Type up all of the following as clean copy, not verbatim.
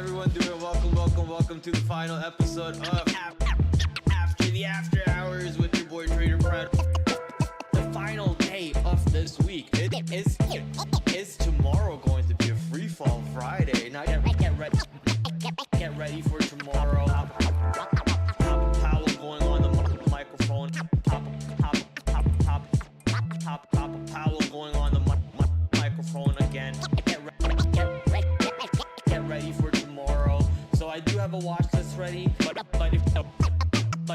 everyone doing? Welcome to the final episode of After the After Hours with your boy TraderPrad. The final day of this week. Is tomorrow going to be a free fall Friday? Now get ready for tomorrow. Powell going on the microphone. Powell going on the microphone again. Get ready for tomorrow. So I do have a watch list ready, but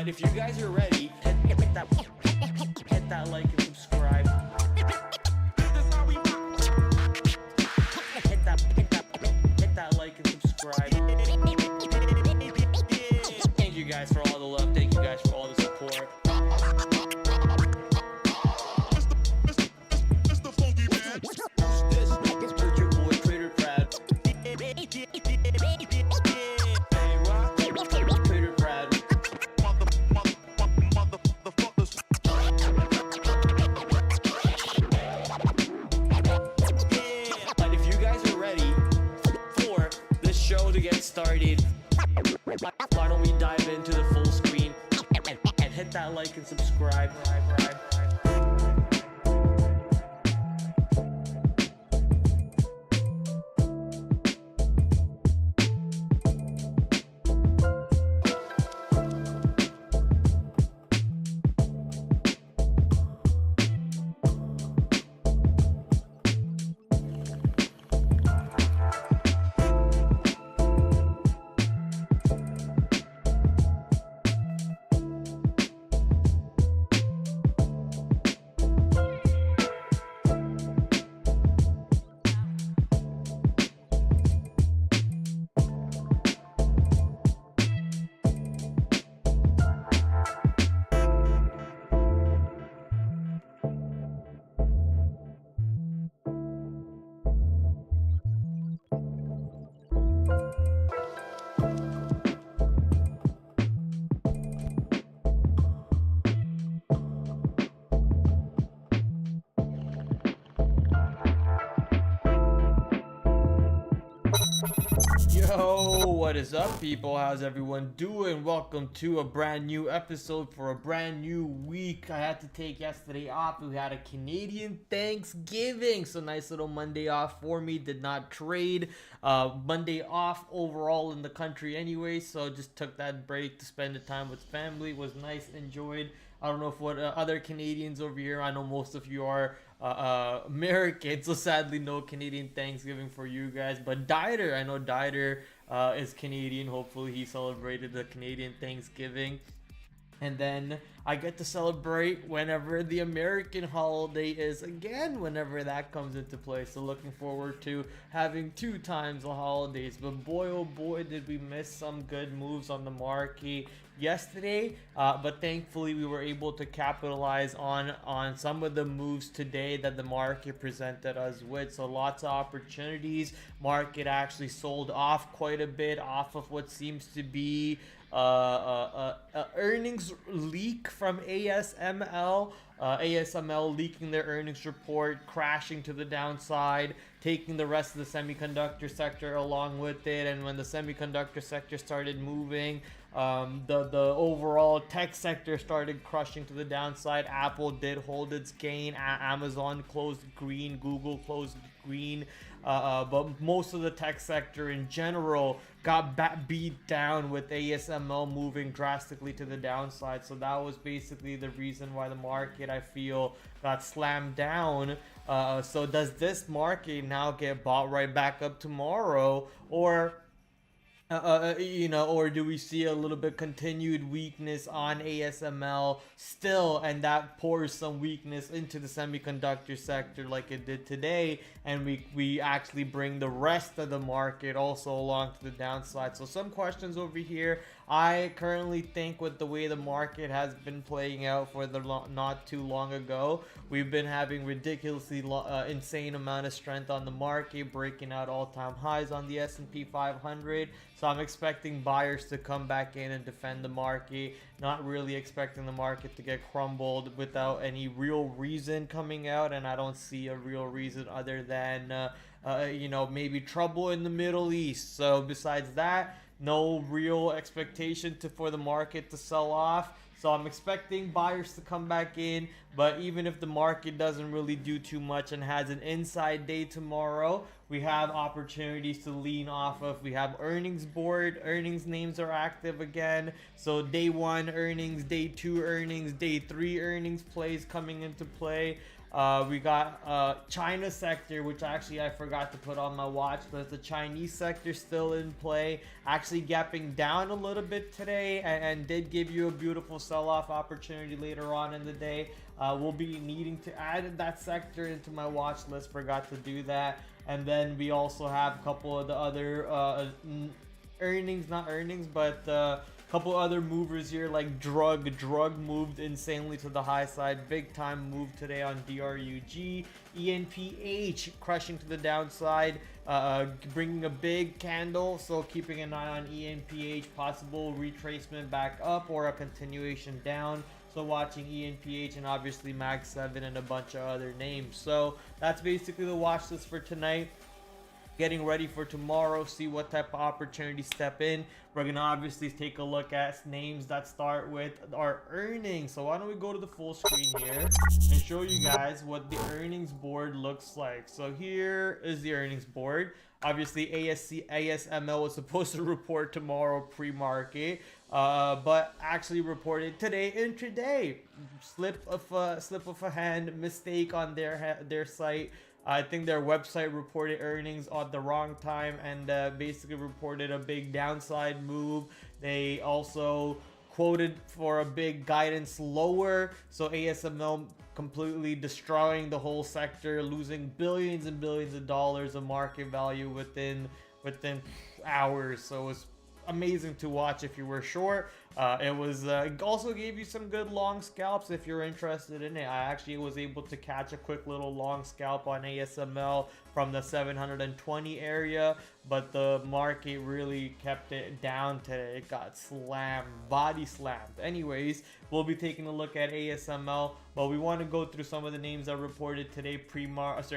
if you guys are ready, hit that like and subscribe. Hit that like and subscribe. Thank you guys for all the love. Thank you guys for all the support. Started. Why don't we dive into the full screen and hit that like and subscribe. Yo, what is up, people? How's everyone doing? Welcome to a brand new episode for a brand new week. I had to take yesterday off. We had a Canadian Thanksgiving, so nice little Monday off for me. Did not trade. Monday off overall in the country anyway, so just took that break to spend the time with family. Was nice, enjoyed. I don't know if what other Canadians over here. I know most of you are American, so sadly no Canadian Thanksgiving for you guys. But Dieter, I know Dieter is Canadian. Hopefully he celebrated the Canadian Thanksgiving. And then I get to celebrate whenever the American holiday is again, whenever that comes into play. So looking forward to having 2 times the holidays. But boy, oh boy, did we miss some good moves on the market yesterday. But thankfully we were able to capitalize on some of the moves today that the market presented us with. So lots of opportunities. Market actually sold off quite a bit off of what seems to be earnings leak from ASML. ASML leaking their earnings report, crashing to the downside, taking the rest of the semiconductor sector along with it. And when the semiconductor sector started moving, the overall tech sector started crushing to the downside. Apple did hold its gain. Amazon closed green. Google closed green. But most of the tech sector in general got beat down with ASML moving drastically to the downside. So that was basically the reason why the market, I feel, got slammed down. So does this market now get bought right back up tomorrow, or or do we see a little bit continued weakness on ASML still, and that pours some weakness into the semiconductor sector like it did today, and we actually bring the rest of the market also along to the downside? So some questions over here. I currently think with the way the market has been playing out for the not too long ago, we've been having ridiculously insane amount of strength on the market, breaking out all-time highs on the S&P 500. So I'm expecting buyers to come back in and defend the market, not really expecting the market to get crumbled without any real reason coming out, and I don't see a real reason other than maybe trouble in the Middle East. So besides that, no real expectation for the market to sell off. So I'm expecting buyers to come back in, but even if the market doesn't really do too much and has an inside day tomorrow, we have opportunities to lean off of. We have earnings board, earnings names are active again. So day 1 earnings, day 2 earnings, day 3 earnings plays coming into play. We got China sector, which actually I forgot to put on my watch, but the Chinese sector still in play, actually gapping down a little bit today, and did give you a beautiful sell-off opportunity later on in the day. We'll be needing to add that sector into my watch list, forgot to do that. And then we also have a couple of the other couple other movers here, like drug moved insanely to the high side, big time move today on DRUG. ENPH crushing to the downside, bringing a big candle, so keeping an eye on ENPH, possible retracement back up or a continuation down. So watching ENPH and obviously Mag 7 and a bunch of other names. So that's basically the watch list for tonight. Getting ready for tomorrow, see what type of opportunities step in. We're gonna obviously take a look at names that start with our earnings. So why don't we go to the full screen here and show you guys what the earnings board looks like. So here is the earnings board. Obviously ASML was supposed to report tomorrow pre-market, but actually reported today intraday. Slip of a hand, mistake on their site. I think their website reported earnings at the wrong time and basically reported a big downside move. They also quoted for a big guidance lower, so ASML completely destroying the whole sector, losing billions and billions of dollars of market value within hours. So it was amazing to watch if you were short. It also gave you some good long scalps if you're interested in it. I actually was able to catch a quick little long scalp on ASML from the 720 area, but the market really kept it down today. It got slammed, body slammed. Anyways, we'll be taking a look at ASML, but we want to go through some of the names that reported today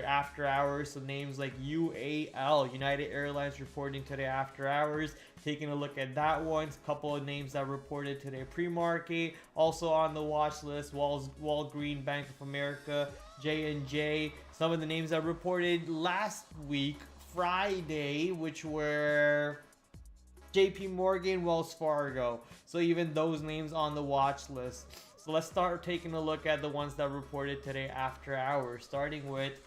after hours. So names like UAL, United Airlines, reporting today after hours. Taking a look at that one. A couple of names that reported today pre-market. Also on the watch list, Walgreens, Bank of America, J&J. Some of the names that reported last week, Friday, which were JP Morgan, Wells Fargo. So even those names on the watch list. So let's start taking a look at the ones that reported today after hours, starting with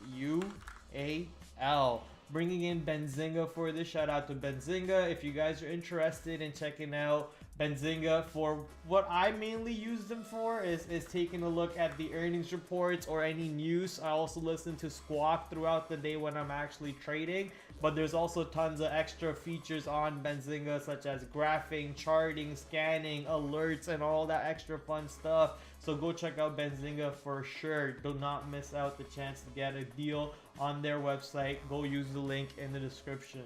UAL. Bringing in Benzinga for this. Shout out to Benzinga. If you guys are interested in checking out Benzinga, for what I mainly use them for is taking a look at the earnings reports or any news. I also listen to Squawk throughout the day when I'm actually trading, but there's also tons of extra features on Benzinga, such as graphing, charting, scanning, alerts, and all that extra fun stuff. So go check out Benzinga for sure. Do not miss out the chance to get a deal on their website. Go use the link in the description.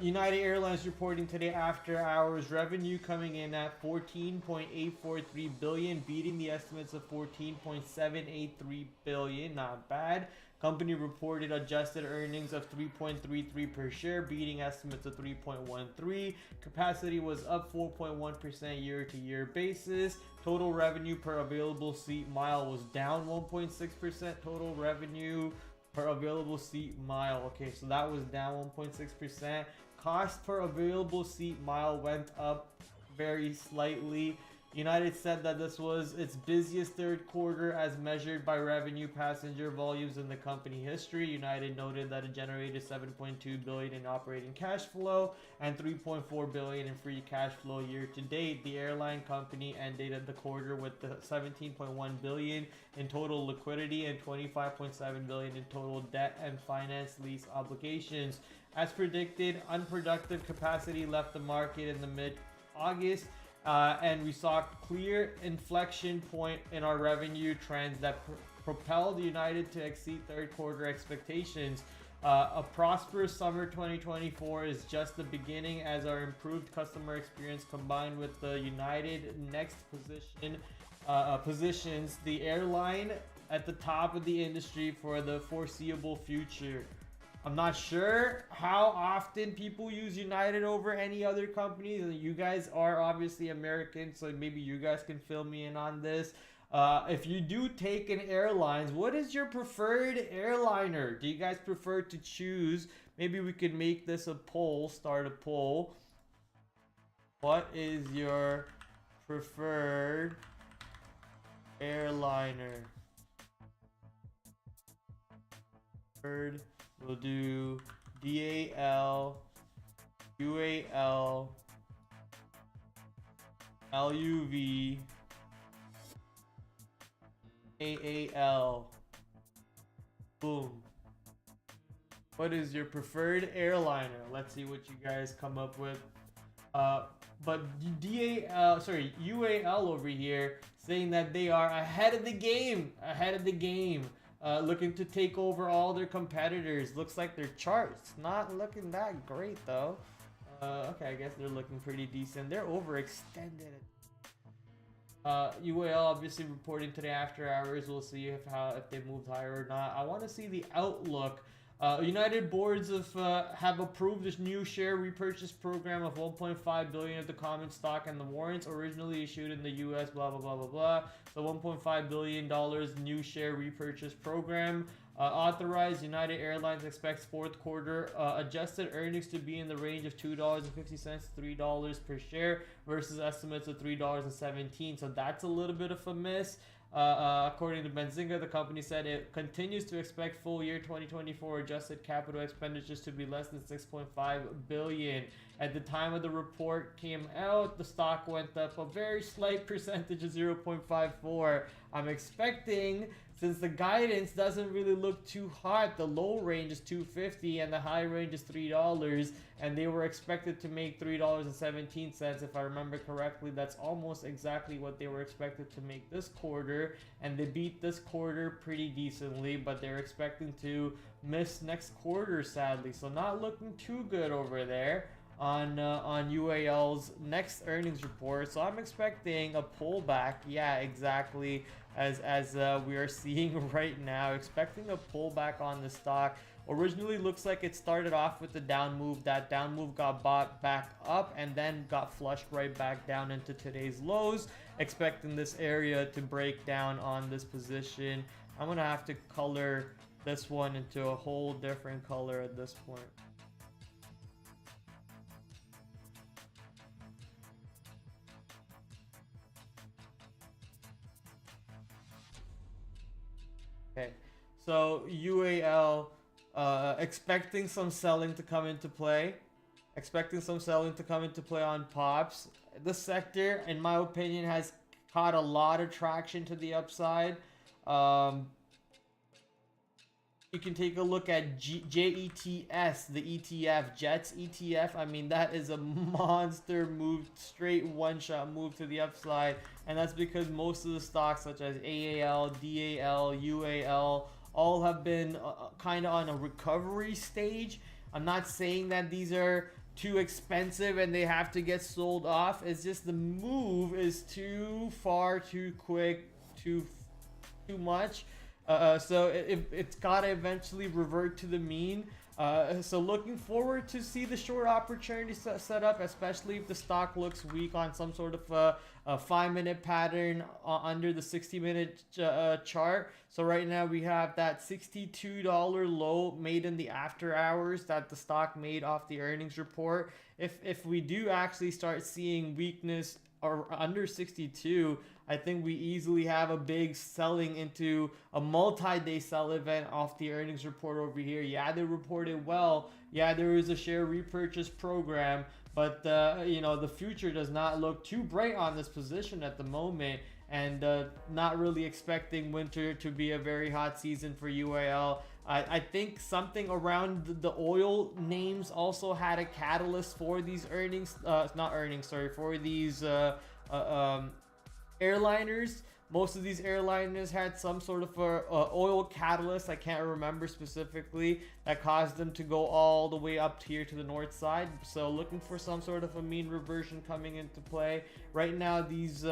United Airlines reporting today after hours, revenue coming in at 14.843 billion, beating the estimates of 14.783 billion. Not bad. Company reported adjusted earnings of 3.33 per share, beating estimates of 3.13. Capacity was up 4.1% year-to-year basis. Total revenue per available seat mile was down 1.6%. Total revenue per available seat mile. Okay, so that was down 1.6%. Cost per available seat mile went up very slightly. United said that this was its busiest third quarter as measured by revenue passenger volumes in the company history. United noted that it generated 7.2 billion in operating cash flow and 3.4 billion in free cash flow year to date. The airline company ended the quarter with 17.1 billion in total liquidity and 25.7 billion in total debt and finance lease obligations. As predicted, unproductive capacity left the market in the mid-August, and we saw a clear inflection point in our revenue trends that propelled United to exceed third quarter expectations. A prosperous summer 2024 is just the beginning, as our improved customer experience combined with the United next positions the airline at the top of the industry for the foreseeable future. I'm not sure how often people use United over any other companies, and you guys are obviously American, so maybe you guys can fill me in on this. If you do take an airlines, what is your preferred airliner? Do you guys prefer to choose? Maybe we could make this a poll, start a poll. What is your preferred airliner? We'll do DAL, UAL, LUV, AAL. Boom. What is your preferred airliner? Let's see what you guys come up with. But UAL over here saying that they are ahead of the game. Looking to take over all their competitors. Looks like their chart's not looking that great though. Okay, I guess they're looking pretty decent. They're overextended. UAL obviously reporting today after hours. We'll see if they moved higher or not. I want to see the outlook. United boards have approved this new share repurchase program of 1.5 billion of the common stock and the warrants originally issued in the US, blah blah blah blah blah. So 1.5 billion dollars new share repurchase program authorized. United Airlines expects fourth quarter adjusted earnings to be in the range of $2.50 to $3 per share versus estimates of $3.17. So that's a little bit of a miss. According to Benzinga, the company said it continues to expect full year 2024 adjusted capital expenditures to be less than 6.5 billion. At the time of the report came out, the stock went up a very slight percentage of 0.54. I'm expecting, since the guidance doesn't really look too hot, the low range is $2.50 and the high range is $3, and they were expected to make $3.17 if I remember correctly. That's almost exactly what they were expected to make this quarter, and they beat this quarter pretty decently, but they're expecting to miss next quarter, sadly. So not looking too good over there on UAL's next earnings report. So I'm expecting a pullback. Yeah, exactly. As we are seeing right now, expecting a pullback on the stock. Originally looks like it started off with the down move. That down move got bought back up and then got flushed right back down into today's lows. Expecting this area to break down on this position. I'm gonna have to color this one into a whole different color at this point. Okay, so UAL expecting some selling to come into play. Expecting some selling to come into play on pops. This sector, in my opinion, has caught a lot of traction to the upside. You can take a look at JETS, the ETF, Jets ETF. I mean, that is a monster move, straight one-shot move to the upside. And that's because most of the stocks such as AAL, DAL, UAL, all have been kind of on a recovery stage. I'm not saying that these are too expensive and they have to get sold off. It's just the move is too far, too quick, too much. So it's gotta eventually revert to the mean. So looking forward to see the short opportunity set up, especially if the stock looks weak on some sort of a 5-minute pattern under the 60-minute chart. So right now we have that $62 low made in the after hours that the stock made off the earnings report. If we do actually start seeing weakness or under 62, I think we easily have a big selling into a multi-day sell event off the earnings report over here. Yeah, they reported well. Yeah, there is a share repurchase program, but you know, the future does not look too bright on this position at the moment, and not really expecting winter to be a very hot season for UAL. I think something around the oil names also had a catalyst for these earnings, not earnings, sorry, for these airliners. Most of these airliners had some sort of a oil catalyst, I can't remember specifically, that caused them to go all the way up here to the north side. So looking for some sort of a mean reversion coming into play. Right now, these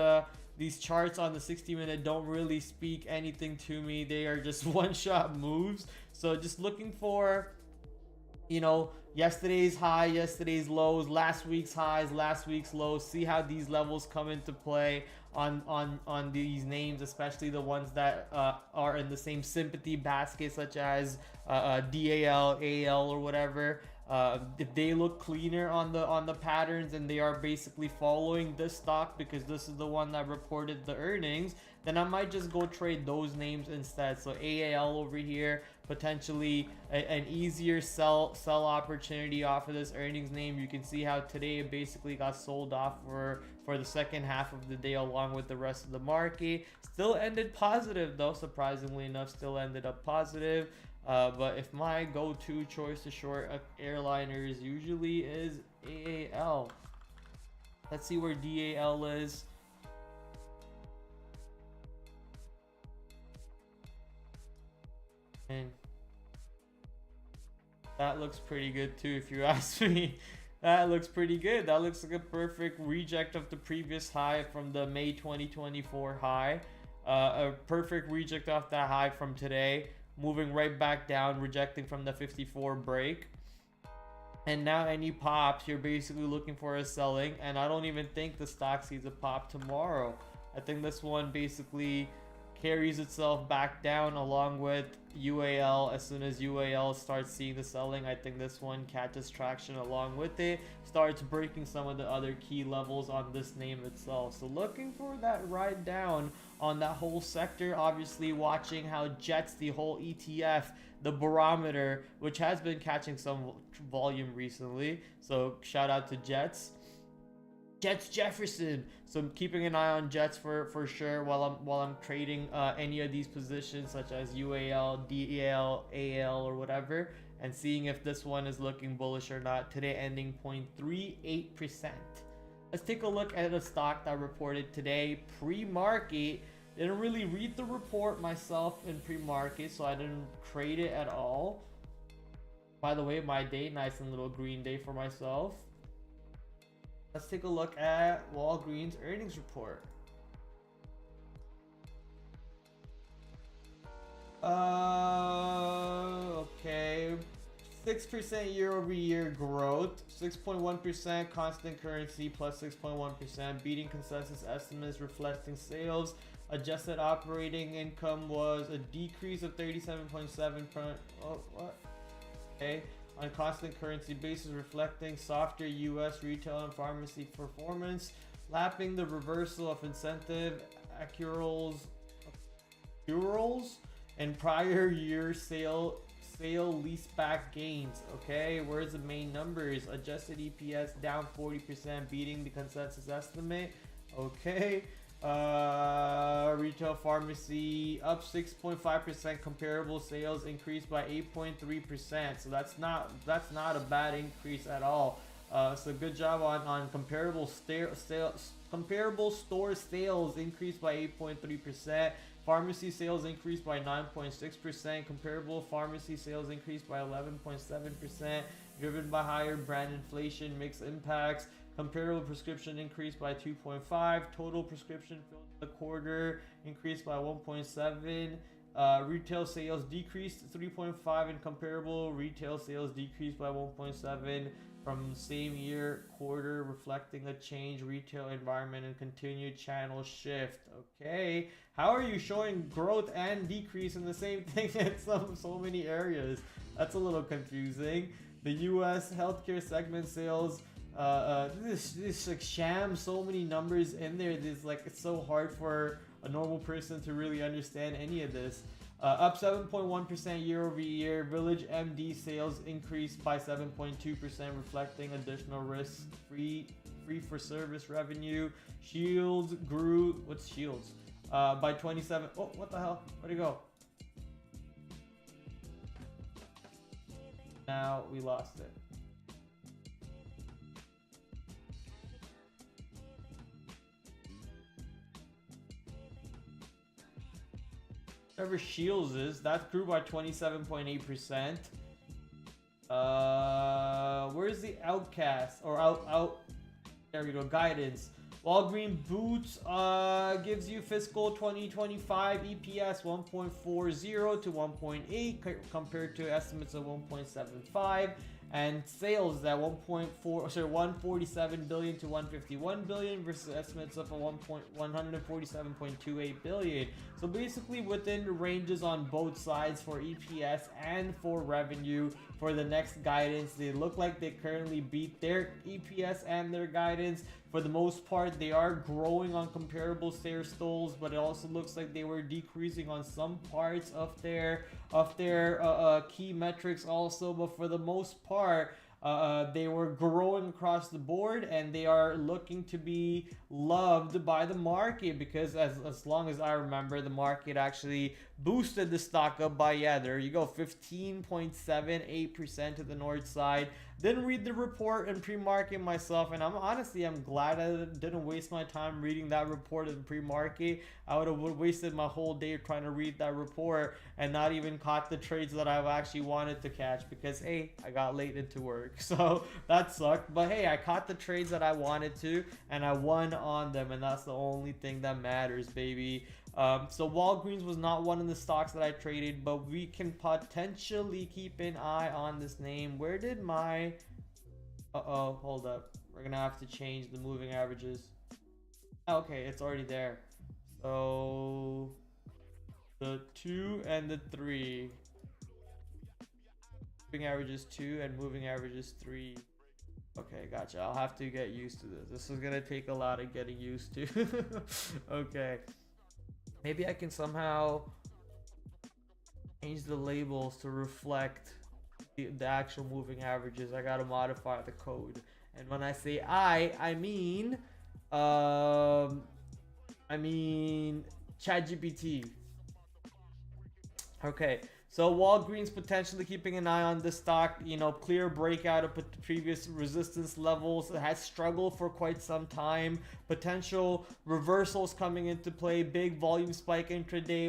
charts on the 60-minute don't really speak anything to me. They are just one-shot moves. So just looking for, you know, yesterday's high, yesterday's lows, last week's highs, last week's lows. See how these levels come into play on these names, especially the ones that are in the same sympathy basket, such as DAL, AL, or whatever. If they look cleaner on the patterns and they are basically following this stock because this is the one that reported the earnings, then I might just go trade those names instead. So AAL over here, potentially an easier sell opportunity off of this earnings name. You can see how today it basically got sold off for the second half of the day along with the rest of the market. Still ended positive though, surprisingly enough, still ended up positive. But if my go-to choice to short airliners usually is AAL, let's see where DAL is. And that looks pretty good too, if you ask me. That looks pretty good. That looks like a perfect reject of the previous high from the May 2024 high. A perfect reject off that high from today, moving right back down, rejecting from the 54 break. And now any pops, you're basically looking for a selling, and I don't even think the stock sees a pop tomorrow. I think this one basically carries itself back down along with UAL. As soon as UAL starts seeing the selling, I think this one catches traction along with it, starts breaking some of the other key levels on this name itself. So looking for that ride down on that whole sector. Obviously watching how Jets, the whole ETF, the barometer, which has been catching some volume recently, so shout out to Jets Jefferson. So I'm keeping an eye on Jets for sure while I'm trading any of these positions such as UAL, DAL, AL, or whatever, and seeing if this one is looking bullish or not. Today ending 0.38%. Let's take a look at a stock that reported today pre-market. Didn't really read the report myself in pre-market, so I didn't trade it at all. By the way, my day, nice and little green day for myself. Let's take a look at Walgreens earnings report. Okay. 6% year-over-year growth, 6.1% constant currency, plus 6.1%, beating consensus estimates, reflecting sales. Adjusted operating income was a decrease of 37.7%. Oh, what? Okay. On constant currency basis, reflecting softer U.S. retail and pharmacy performance, lapping the reversal of incentive accruals and prior year sale leaseback gains. Okay, where's the main numbers? Adjusted EPS down 40%, beating the consensus estimate. Okay. Retail pharmacy up 6.5%, comparable sales increased by 8.3%. So that's not a bad increase at all. So good job on comparable store sales increased by 8.3%. Pharmacy sales increased by 9.6%. Comparable pharmacy sales increased by 11.7%, driven by higher brand inflation mix impacts. Comparable prescription increased by 2.5. Total prescription filled in the quarter increased by 1.7. Retail sales decreased 3.5, and comparable retail sales decreased by 1.7 from same year quarter, reflecting a changed retail environment and continued channel shift. Okay, how are you showing growth and decrease in the same thing in so many areas? That's a little confusing. The U.S. healthcare segment sales. This like sham, so many numbers in there. This like it's so hard for a normal person to really understand any of this. Up 7.1% year over year. Village MD sales increased by 7.2%, reflecting additional risk free for service revenue. Shields grew. What's Shields? By 27. Oh, what the hell? Where'd it go? Now we lost it. Whatever Shields is, that grew by 27.8%. Where's the Outcast or out? There we go. Guidance. Walgreen Boots gives you fiscal 2025 EPS 1.40 to 1.8 compared to estimates of 1.75, and sales at 147 billion to 151 billion versus estimates of 147.28 billion. So basically within the ranges on both sides for EPS and for revenue. For the next guidance, they look like they currently beat their EPS and their guidance. For the most part, they are growing on comparable stair stools, but it also looks like they were decreasing on some parts of their key metrics also. But for the most part, they were growing across the board, and they are looking to be loved by the market, because as long as I remember, the market actually boosted the stock up by, yeah, there you go, 15.78% to the north side. Didn't read the report in pre-market myself, and I'm glad I didn't waste my time reading that report in pre-market. I would have wasted my whole day trying to read that report and not even caught the trades that I've actually wanted to catch, because hey, I got late into work, so that sucked. But hey, I caught the trades that I wanted to, and I won on them, and that's the only thing that matters, baby. So Walgreens was not one of the stocks that I traded, but we can potentially keep an eye on this name. Where did my hold up, we're gonna have to change the moving averages. Okay, it's already there. So the 2 and the 3, moving averages 2 and moving averages 3. Okay, gotcha. I'll have to get used to this. This is gonna take a lot of getting used to. Okay, maybe I can somehow change the labels to reflect the actual moving averages. I gotta modify the code, and when I say I mean ChatGPT. Okay, so Walgreens potentially keeping an eye on this stock. You know, clear breakout of previous resistance levels. It has struggled for quite some time. Potential reversals coming into play. Big volume spike intraday.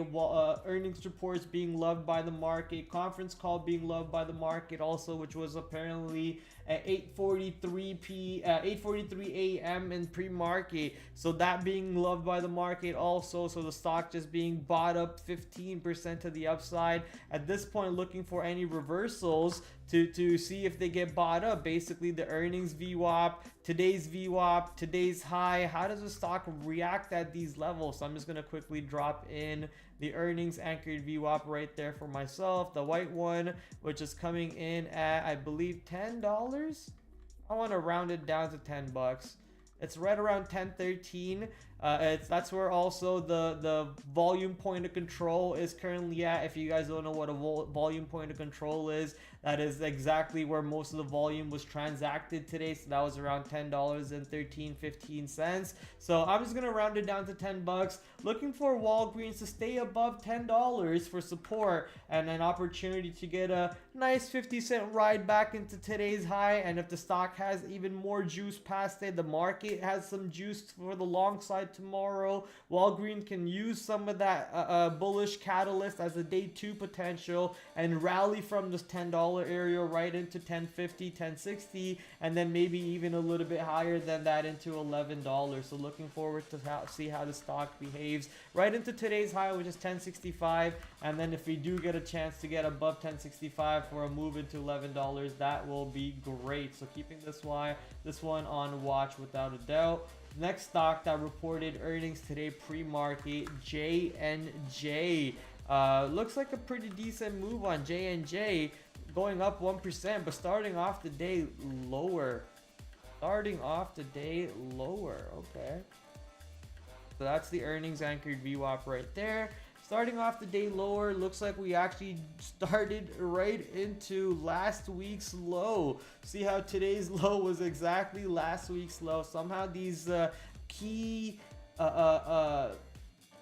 Earnings reports being loved by the market. Conference call being loved by the market also, which was apparently at 8:43 a.m. in pre-market. So that being loved by the market also. So the stock just being bought up 15% to the upside. At this point, looking for any reversals to see if they get bought up. Basically, the earnings VWAP, today's VWAP, today's high. How does the stock react at these levels? So I'm just going to quickly drop in the earnings anchored VWAP right there for myself. The white one, which is coming in at, I believe, $10. I want to round it down to $10. It's right around 10.13. That's where also the volume point of control is currently at. If you guys don't know what a volume point of control is, that is exactly where most of the volume was transacted today. So that was around $10.15. So I'm just gonna round it down to $10. Looking for Walgreens to stay above $10 for support and an opportunity to get a nice 50-cent ride back into today's high. And if the stock has even more juice past it, the market has some juice for the long side tomorrow. Walgreens can use some of that bullish catalyst as a day 2 potential and rally from this $10 area right into 10.50, 10.60, and then maybe even a little bit higher than that into $11. So looking forward to see how the stock behaves right into today's high, which is 10.65, and then if we do get a chance to get above 10.65 for a move into $11, that will be great. So keeping this one on watch without a doubt. Next stock that reported earnings today pre-market, J&J. Looks like a pretty decent move on J&J, going up 1%, but starting off the day lower. Okay. So that's the earnings anchored VWAP right there. Starting off the day lower, looks like we actually started right into last week's low. See how today's low was exactly last week's low. Somehow these key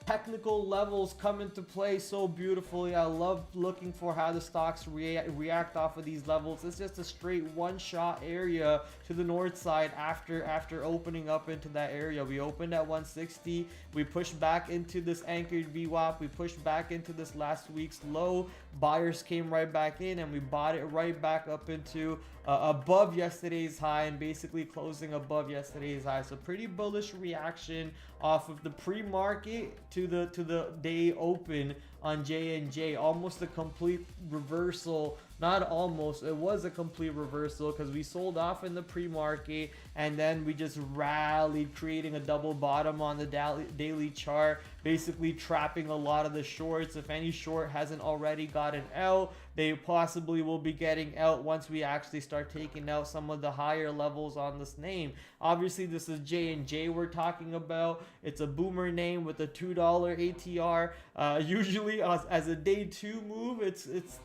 technical levels come into play so beautifully. I love looking for how the stocks react off of these levels. It's just a straight one-shot area to the north side after opening up into that area. We opened at 160. We pushed back into this anchored VWAP. We pushed back into this last week's low. Buyers came right back in and we bought it right back up into above yesterday's high and basically closing above yesterday's high. So pretty bullish reaction off of the pre-market to the day open on J&J. Almost a complete reversal. Not almost, it was a complete reversal because we sold off in the pre-market and then we just rallied, creating a double bottom on the daily chart, basically trapping a lot of the shorts. If any short hasn't already gotten out, they possibly will be getting out once we actually start taking out some of the higher levels on this name. Obviously, this is J&J we're talking about. It's a boomer name with a $2 ATR. Usually as a day two move, it's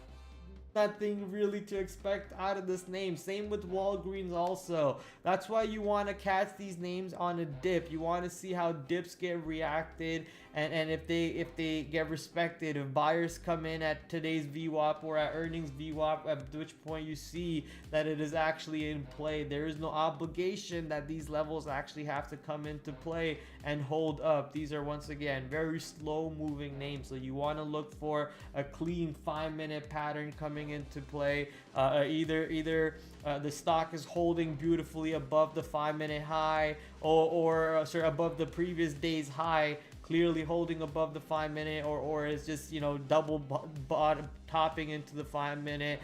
nothing really to expect out of this name. Same with Walgreens also. That's why you want to catch these names on a dip. You want to see how dips get reacted and if they get respected. If buyers come in at today's VWAP or at earnings VWAP, at which point you see that it is actually in play. There is no obligation that these levels actually have to come into play and hold up. These are, once again, very slow moving names. So you want to look for a clean 5-minute pattern coming into play. Either the stock is holding beautifully above the 5-minute high or sorry, above the previous day's high, clearly holding above the 5-minute, or is just, you know, double bottom topping into the 5-minute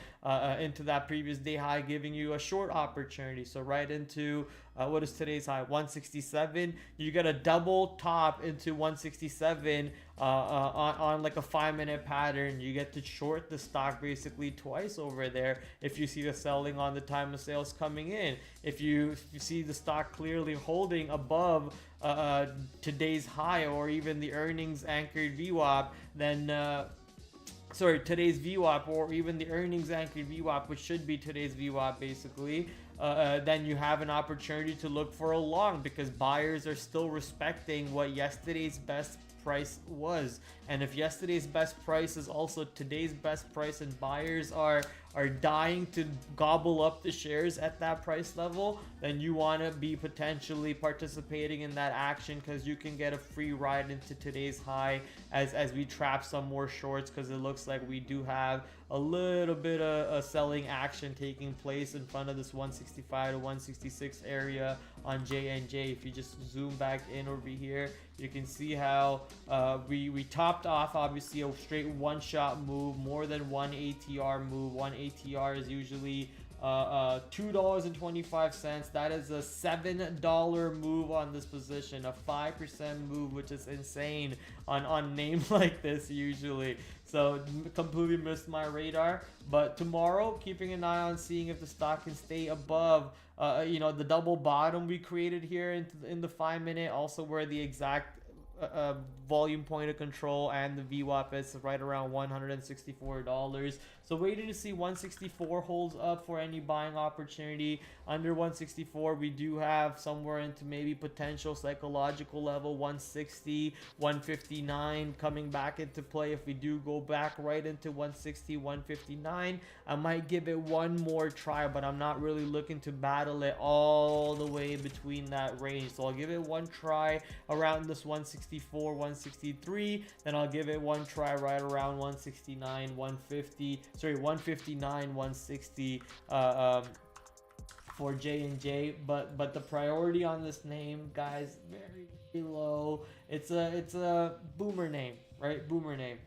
into that previous day high, giving you a short opportunity. So right into what is today's high, 167. You get a double top into 167 on like a 5-minute pattern. You get to short the stock basically twice over there if you see the selling on the time of sales coming in. If you see the stock clearly holding above today's high or even the earnings anchored VWAP, then sorry, today's VWAP or even the earnings anchored VWAP, which should be today's VWAP basically, then you have an opportunity to look for a long, because buyers are still respecting what yesterday's best price was. And if yesterday's best price is also today's best price and buyers are dying to gobble up the shares at that price level, then you want to be potentially participating in that action, because you can get a free ride into today's high as we trap some more shorts, because it looks like we do have a little bit of a selling action taking place in front of this 165 to 166 area on J&J. If you just zoom back in over here, you can see how we topped off obviously a straight one-shot move, more than one ATR move. One ATR is usually $2.25. That is a $7 move on this position, a 5% move, which is insane on names like this usually. So completely missed my radar. But tomorrow, keeping an eye on seeing if the stock can stay above you know, the double bottom we created here in the 5-minute, also where the exact volume point of control and the VWAP is right around $164. So waiting to see 164 holds up for any buying opportunity. Under 164 we do have somewhere into maybe potential psychological level 160, 159 coming back into play. If we do go back right into 160, 159, I might give it one more try, but I'm not really looking to battle it all the way between that range. So I'll give it one try around this 164, 163, then I'll give it one try right around 169, 150, sorry, 159, 160 for J&J. But the priority on this name, guys, very low. It's a boomer name, right? Boomer name.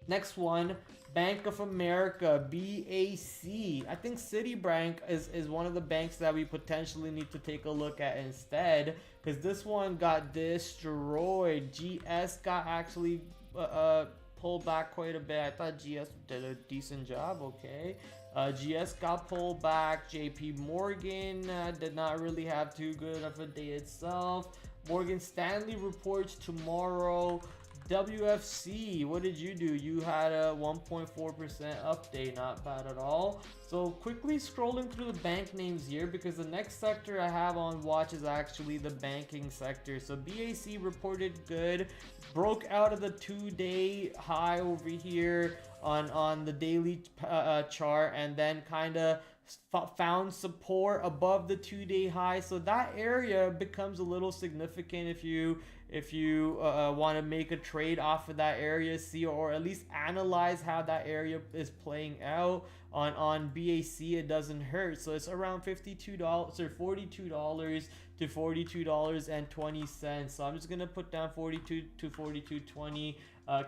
Next one, Bank of America, BAC. I think Citibank is one of the banks that we potentially need to take a look at instead, because this one got destroyed. GS got actually pulled back quite a bit. I thought GS did a decent job. Okay. GS got pulled back. JP Morgan did not really have too good of a day itself. Morgan Stanley reports tomorrow. WFC, what did you do? You had a 1.4% update, not bad at all. So quickly scrolling through the bank names here, because the next sector I have on watch is actually the banking sector. So BAC reported good, broke out of the 2-day high over here on the daily chart, and then kind of found support above the 2-day high. So that area becomes a little significant if you want to make a trade off of that area, see, or at least analyze how that area is playing out. On BAC, it doesn't hurt. So it's around $52 or $42 to $42.20. So I'm just gonna put down 42 to 42.20.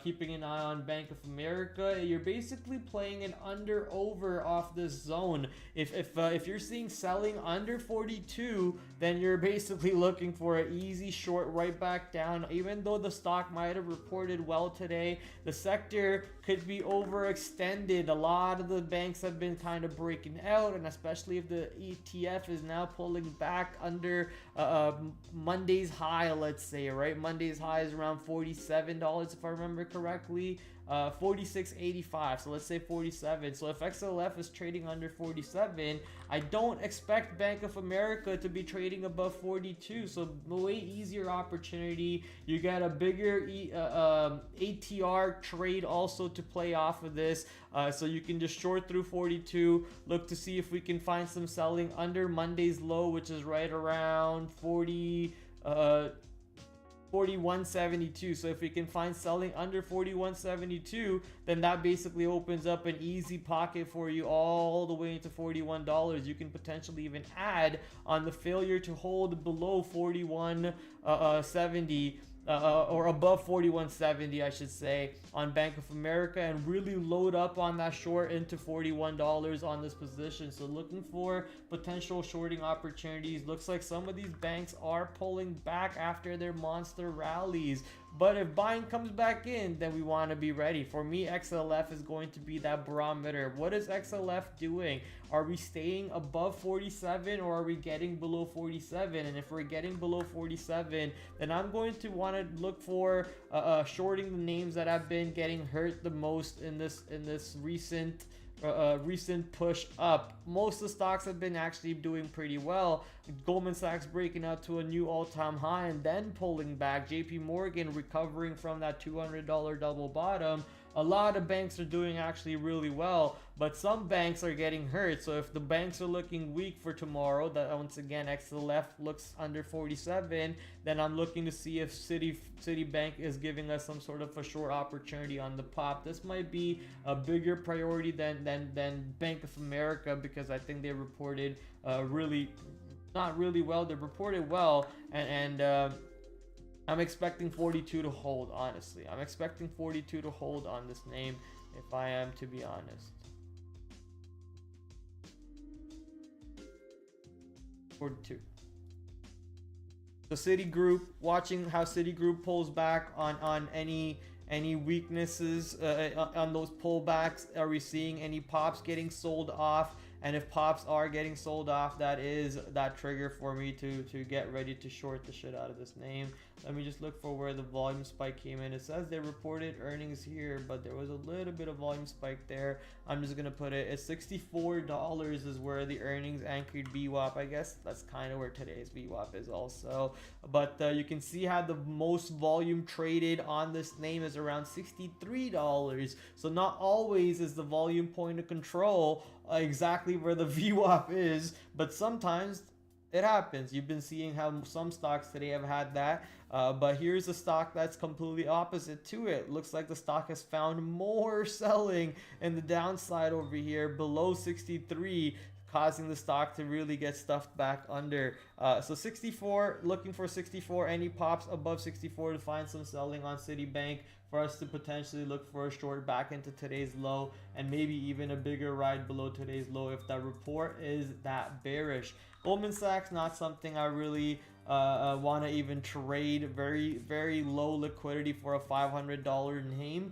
Keeping an eye on Bank of America. You're basically playing an under over off this zone. If you're seeing selling under 42, then you're basically looking for an easy short right back down. Even though the stock might have reported well today, the sector could be overextended. A lot of the banks have been kind of breaking out, and especially if the ETF is now pulling back under Monday's high, let's say, right? Monday's high is around $47 if I remember correctly. 46.85, so let's say 47. So if XLF is trading under 47, I don't expect Bank of America to be trading above 42. So way easier opportunity. You got a bigger ATR trade also to play off of this, so you can just short through 42. Look to see if we can find some selling under Monday's low, which is right around 41.72. So if we can find selling under 41.72, then that basically opens up an easy pocket for you all the way into $41. You can potentially even add on the failure to hold below 41.70 or above 41.70, I should say, on Bank of America, and really load up on that short into $41 on this position. So looking for potential shorting opportunities. Looks like some of these banks are pulling back after their monster rallies, but if buying comes back in, then we want to be ready. For me, XLF is going to be that barometer. What is XLF doing? Are we staying above 47 or are we getting below 47? And if we're getting below 47, then I'm going to want to look for shorting the names that have been getting hurt the most in this recent push up. Most of the stocks have been actually doing pretty well. Goldman Sachs breaking out to a new all-time high and then pulling back. JP Morgan recovering from that $200 double bottom. A lot of banks are doing actually really well, but some banks are getting hurt. So if the banks are looking weak for tomorrow, that once again XLF looks under 47, then I'm looking to see if Citibank is giving us some sort of a short opportunity on the pop. This might be a bigger priority than Bank of America, because I think they reported not really well. They reported well, and I'm expecting 42 to hold, honestly. I'm expecting 42 to hold on this name, if I am to be honest. 42. So Citigroup, watching how Citigroup pulls back on any weaknesses on those pullbacks. Are we seeing any pops getting sold off? And if pops are getting sold off, that is that trigger for me to get ready to short the shit out of this name. Let me just look for where the volume spike came in. It says they reported earnings here, but there was a little bit of volume spike there. I'm just gonna put it at $64 is where the earnings anchored VWAP. I guess that's kind of where today's VWAP is also. But you can see how the most volume traded on this name is around $63. So not always is the volume point of control exactly where the VWAP is, but sometimes it happens. You've been seeing how some stocks today have had that, but here's a stock that's completely opposite to it. Looks like the stock has found more selling in the downside over here below 63, causing the stock to really get stuffed back under. So 64, looking for 64, any pops above 64 to find some selling on Citibank for us to potentially look for a short back into today's low, and maybe even a bigger ride below today's low if that report is that bearish. Goldman Sachs, not something I really want to even trade. Very low liquidity for a $500 name.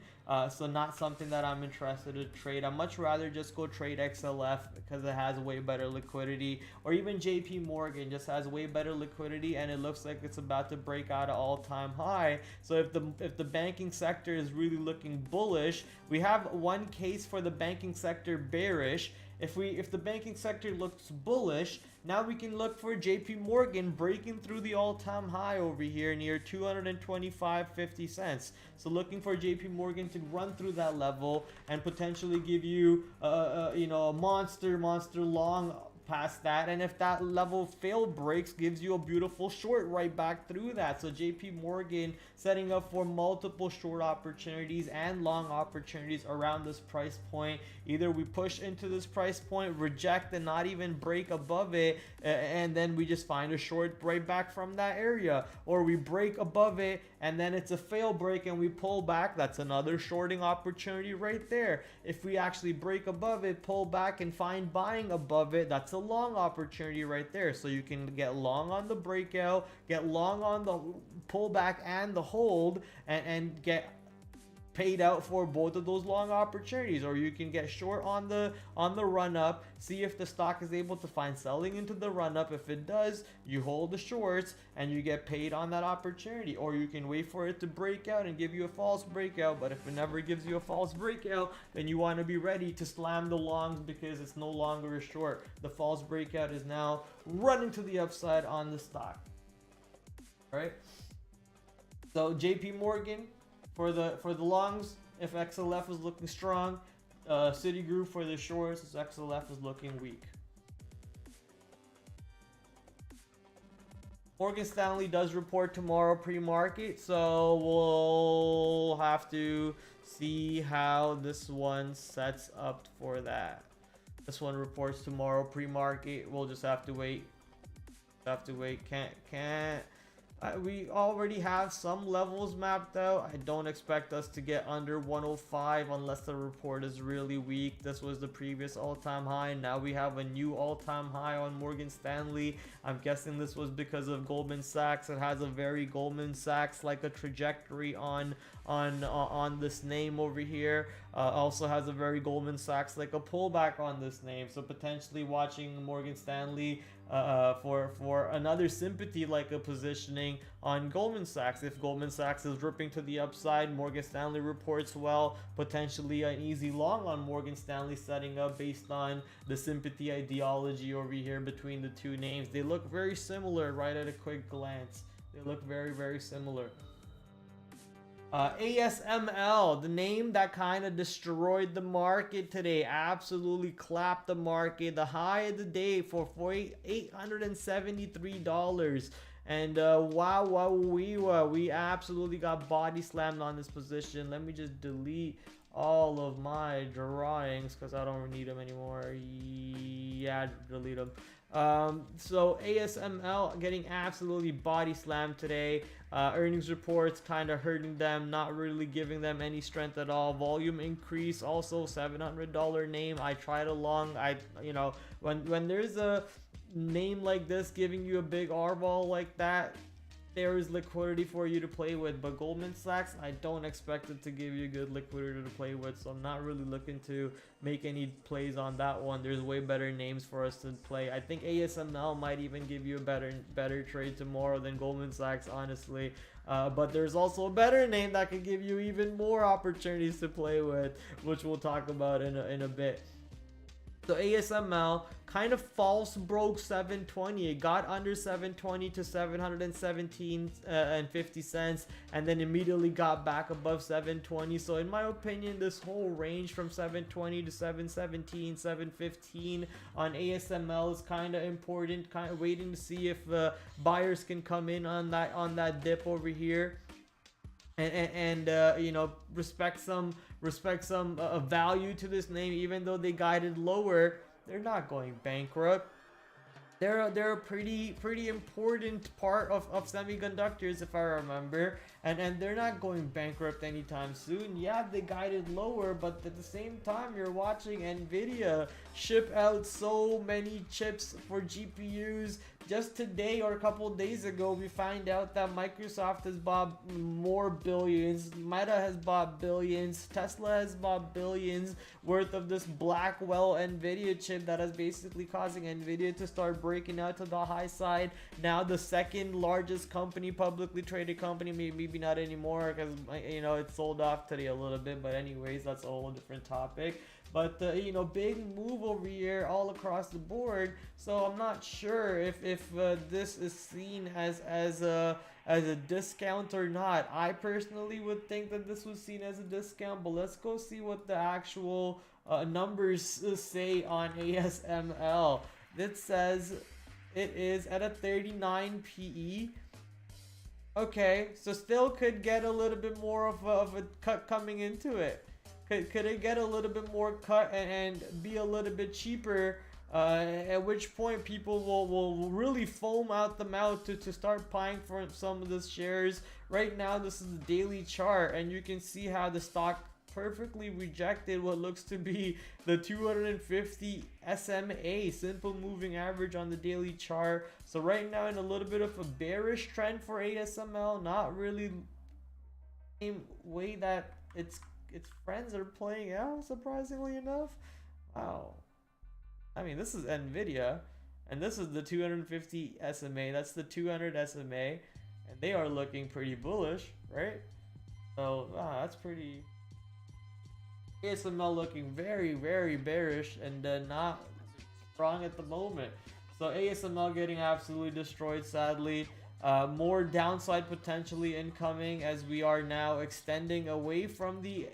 So not something that I'm interested to trade. I'd much rather just go trade XLF because it has way better liquidity, or even JP Morgan just has way better liquidity, and it looks like it's about to break out an all-time high. So if the banking sector is really looking bullish, we have one case for the banking sector bearish. If the banking sector looks bullish, now we can look for JP Morgan breaking through the all-time high over here near 225.50 cents. So looking for JP Morgan to run through that level and potentially give you you know, a monster long past that, and if that level fail breaks, gives you a beautiful short right back through that. So JP Morgan setting up for multiple short opportunities and long opportunities around this price point. Either we push into this price point, reject, and not even break above it, and then we just find a short right back from that area, or we break above it and then it's a fail break and we pull back. That's another shorting opportunity right there. If we actually break above it, pull back, and find buying above it, that's a long opportunity right there. So you can get long on the breakout, get long on the pullback and the hold, and get paid out for both of those long opportunities. Or you can get short on the run up, see if the stock is able to find selling into the run up. If it does, you hold the shorts and you get paid on that opportunity. Or you can wait for it to break out and give you a false breakout, but if it never gives you a false breakout, then you want to be ready to slam the longs because it's no longer a short. The false breakout is now running to the upside on the stock. All right, so JP Morgan for the longs, if XLF is looking strong, Citigroup for the shorts, if XLF is looking weak. Morgan Stanley does report tomorrow pre-market, so we'll have to see how this one sets up for that. This one reports tomorrow pre-market. We'll just have to wait. Can't. We already have some levels mapped out. I don't expect us to get under 105 unless the report is really weak. This was the previous all-time high. Now we have a new all-time high on Morgan Stanley. I'm guessing this was because of Goldman Sachs. It has a very Goldman Sachs like a trajectory on this name over here. Also has a very Goldman Sachs like a pullback on this name. So potentially watching Morgan Stanley for another sympathy like a positioning on Goldman Sachs. If Goldman Sachs is ripping to the upside, Morgan Stanley reports well, potentially an easy long on Morgan Stanley setting up based on the sympathy ideology over here between the two names. They look very similar right at a quick glance. They look very similar. ASML, the name that kind of destroyed the market today, absolutely clapped the market. The high of the day for $873. And we absolutely got body slammed on this position. Let me just delete all of my drawings because I don't need them anymore. Yeah, delete them. So ASML getting absolutely body slammed today. Earnings reports kind of hurting them, not really giving them any strength at all. Volume increase, also $700 name. I tried a long, when there's a name like this giving you a big R-ball like that, there is liquidity for you to play with. But Goldman Sachs, I don't expect it to give you good liquidity to play with, so I'm not really looking to make any plays on that one. There's way better names for us to play. I think ASML might even give you a better trade tomorrow than Goldman Sachs, honestly. But there's also a better name that can give you even more opportunities to play with, which we'll talk about in a bit. So ASML kind of false broke 720. It got under 720 to 717 and 50 cents, and then immediately got back above 720. So in my opinion, this whole range from 720 to 717, 715 on ASML is kind of important. Kind of waiting to see if buyers can come in on that dip over here. And respect some value to this name. Even though they guided lower, they're not going bankrupt. They're a pretty important part of semiconductors, if I remember, and they're not going bankrupt anytime soon. Yeah, they guided lower, but at the same time, you're watching Nvidia ship out so many chips for GPUs just today or a couple days ago, we find out that Microsoft has bought more billions, Meta has bought billions, Tesla has bought billions worth of this Blackwell Nvidia chip that is basically causing Nvidia to start breaking out to the high side. Now the second largest company, publicly traded company, maybe not anymore because you know it sold off today a little bit, but anyways, that's a whole different topic. But you know, big move over here all across the board. So I'm not sure if this is seen as a discount or not. I personally would think that this was seen as a discount, but let's go see what the actual numbers say on ASML. It says it is at a 39 PE. Okay, so still could get a little bit more of a cut coming into it. Could it get a little bit more cut and be a little bit cheaper? At which point people will really foam out the mouth to start buying for some of the shares. Right now, this is the daily chart, and you can see how the stock perfectly rejected what looks to be the 250 SMA, simple moving average on the daily chart. So right now in a little bit of a bearish trend for ASML, not really the same way that its friends are playing out, surprisingly enough. Wow. I mean, this is Nvidia, and this is the 250 SMA. That's the 200 SMA, and they are looking pretty bullish, right? So, wow, that's pretty... ASML looking very, very bearish and not strong at the moment. So ASML getting absolutely destroyed, sadly. More downside potentially incoming as we are now extending away from the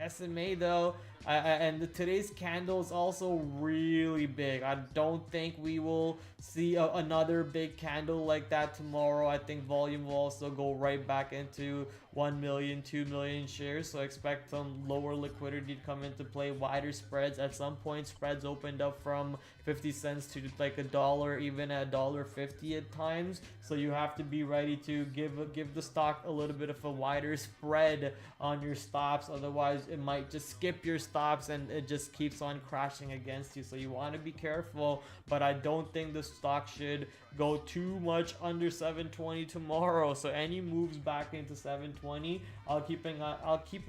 SMA though. And today's candle is also really big. I don't think we will see another big candle like that tomorrow. I think volume will also go right back into 1 million, 2 million shares. So expect some lower liquidity to come into play, wider spreads. At some point, spreads opened up from 50 cents to like $1, even at $1.50 at times. So you have to be ready to give the stock a little bit of a wider spread on your stops. Otherwise, it might just skip your stops and it just keeps on crashing against you. So you want to be careful, but I don't think the stock should go too much under 720 tomorrow. So any moves back into 720, I'll keep an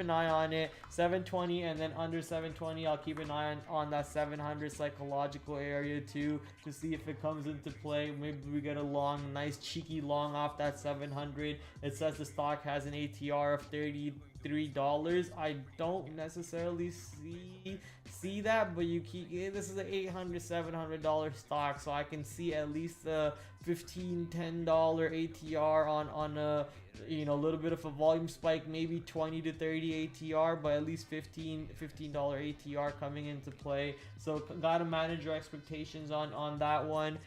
eye on it. 720 and then under 720, I'll keep an eye on that 700 psychological area too, to see if it comes into play. Maybe we get a long, nice cheeky long off that 700. It says the stock has an ATR of $33. I don't necessarily see that, but this is an $800-$700 stock, so I can see at least a $15-$10 ATR on a little bit of a volume spike, maybe 20 to 30 ATR, but at least $15 ATR coming into play. So gotta manage your expectations on that one.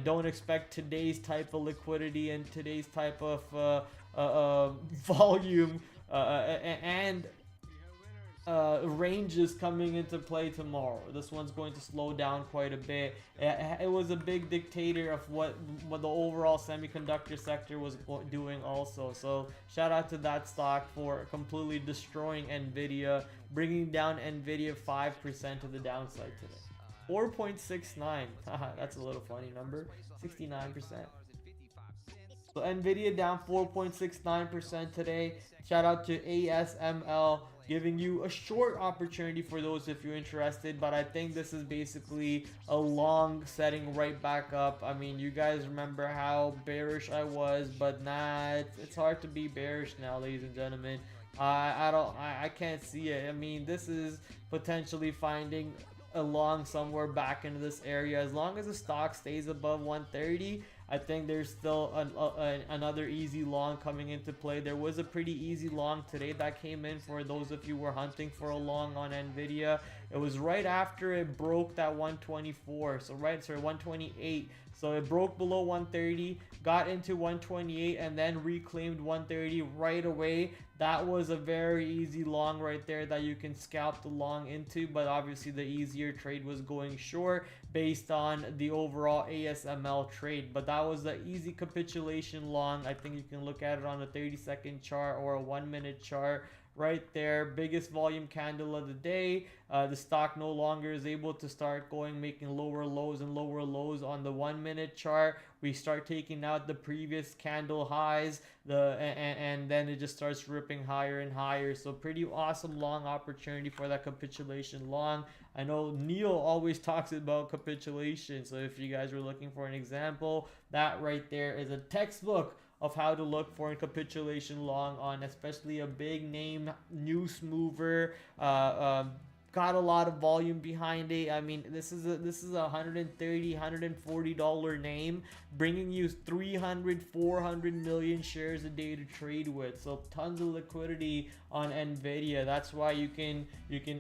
Don't expect today's type of liquidity and today's type of volume and ranges coming into play tomorrow. This one's going to slow down quite a bit. It was a big dictator of what the overall semiconductor sector was doing also. So shout out to that stock for completely destroying Nvidia, bringing down Nvidia 5% to the downside today. 4.69. That's a little funny number. 69%. So Nvidia down 4.69% today. Shout out to ASML, giving you a short opportunity for those if you're interested, but I think this is basically a long setting right back up. I mean, you guys remember how bearish I was, but nah, it's hard to be bearish now, ladies and gentlemen. I can't see it. I mean, this is potentially finding a long somewhere back into this area. As long as the stock stays above 130, I think there's still another easy long coming into play. There was a pretty easy long today that came in for those of you who were hunting for a long on Nvidia. It was right after it broke that 124, 128. So it broke below 130, got into 128, and then reclaimed 130 right away. That was a very easy long right there that you can scalp the long into, but obviously the easier trade was going short based on the overall ASML trade. But that was the easy capitulation long. I think you can look at it on a 30-second chart or a 1-minute chart right there. Biggest volume candle of the day. The stock no longer is able to start going, making lower lows and lower lows on the 1 minute chart. We start taking out the previous candle highs, and then it just starts ripping higher and higher. So pretty awesome long opportunity for that capitulation long. I know Neil always talks about capitulation, so if you guys were looking for an example, that right there is a textbook of how to look for a capitulation long on especially a big name news mover. Got a lot of volume behind it. I mean, this is a $130, $140 name, bringing you 300, 400 million shares a day to trade with. So tons of liquidity on Nvidia. That's why you can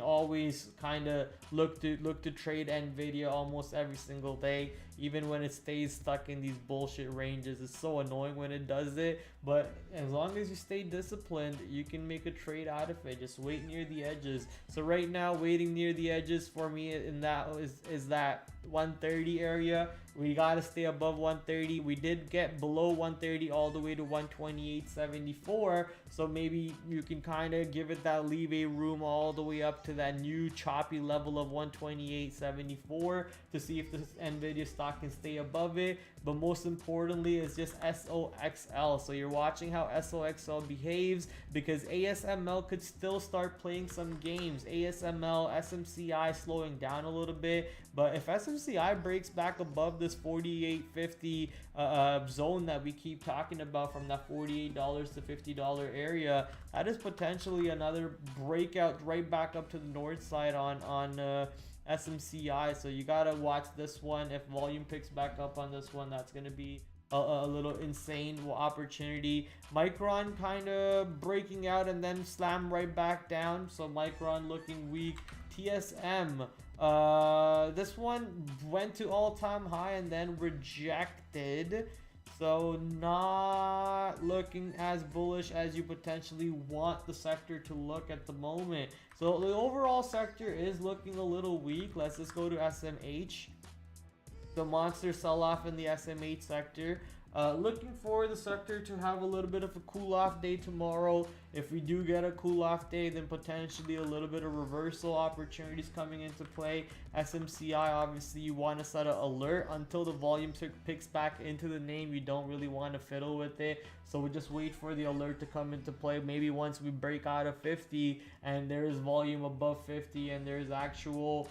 always kind of look to trade Nvidia almost every single day, even when it stays stuck in these bullshit ranges. It's so annoying when it does it, but as long as you stay disciplined, you can make a trade out of it. Just wait near the edges. So right now, waiting near the edges for me in that is that 130 area. We got to stay above 130. We did get below 130 all the way to 128.74, so maybe you can kind of give it that leeway room all the way up to that new choppy level of 128.74 to see if this Nvidia stock can stay above it. But most importantly is just SOXL. So you're watching how SOXL behaves, because ASML could still start playing some games. ASML, SMCI slowing down a little bit, but if SMCI breaks back above this 48.50 zone that we keep talking about, from that $48 to $50 area, that is potentially another breakout right back up to the north side on SMCI. So you gotta watch this one. If volume picks back up on this one, that's gonna be a little insane opportunity. Micron kind of breaking out and then slam right back down, so Micron looking weak. TSM, this one went to all-time high and then rejected, so not looking as bullish as you potentially want the sector to look at the moment. So the overall sector is looking a little weak. Let's just go to SMH. The monster sell-off in the SMH sector. Looking for the sector to have a little bit of a cool-off day tomorrow. If we do get a cool-off day, then potentially a little bit of reversal opportunities coming into play. SMCI, obviously, you want to set an alert until the volume picks back into the name. You don't really want to fiddle with it, so we just wait for the alert to come into play. Maybe once we break out of 50 and there's volume above 50 and there's actual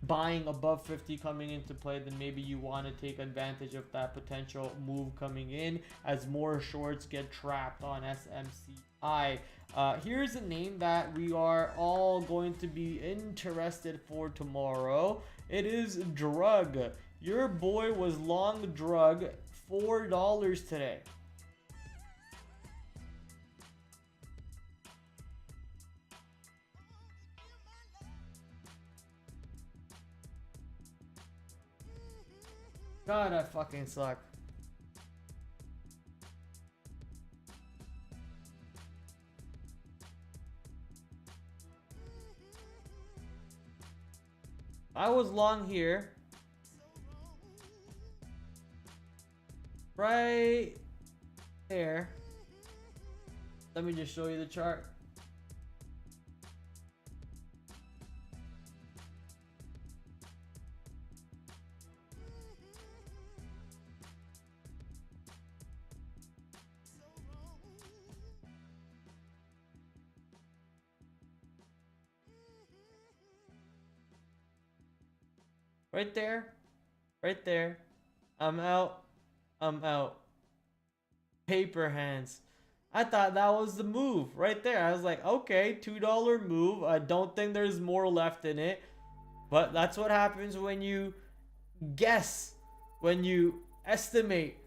buying above 50 coming into play, then maybe you want to take advantage of that potential move coming in as more shorts get trapped on SMCI. Here's a name that we are all going to be interested for tomorrow. It is Drug. Your boy was long Drug, $4 today. God, I fucking suck. I was long here. Right there. Let me just show you the chart. Right there. Right there. I'm out. I'm out. Paper hands. I thought that was the move right there. I was like, okay, $2 move. I don't think there's more left in it. But that's what happens when you guess, when you estimate.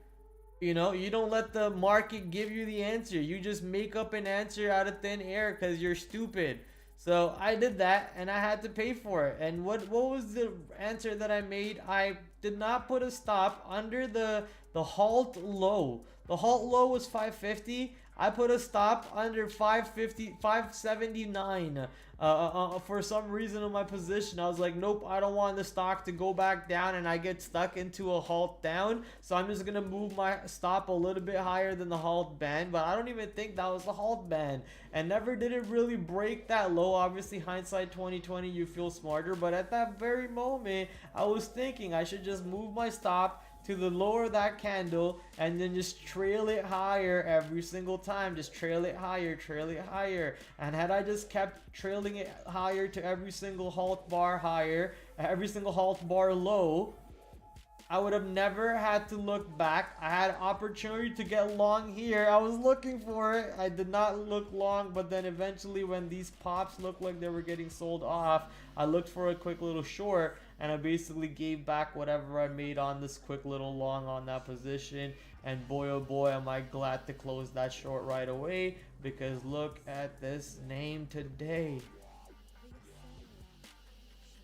You know, you don't let the market give you the answer. You just make up an answer out of thin air because you're stupid. So I did that and I had to pay for it. And what was the answer that I made? I did not put a stop under the halt low. The halt low was 550. I put a stop under 550, 579. For some reason in my position, I was like, nope, I don't want the stock to go back down and I get stuck into a halt down. So I'm just gonna move my stop a little bit higher than the halt band, but I don't even think that was the halt band. And never did it really break that low. Obviously, hindsight 2020, you feel smarter, but at that very moment, I was thinking I should just move my stop to the lower of that candle and then just trail it higher every single time. Just trail it higher, trail it higher. And had I just kept trailing it higher to every single halt bar higher, every single halt bar low, I would have never had to look back. I had opportunity to get long here. I was looking for it. I did not look long, but then eventually when these pops looked like they were getting sold off, I looked for a quick little short, and I basically gave back whatever I made on this quick little long on that position. And boy oh boy, am I glad to close that short right away, because look at this name today.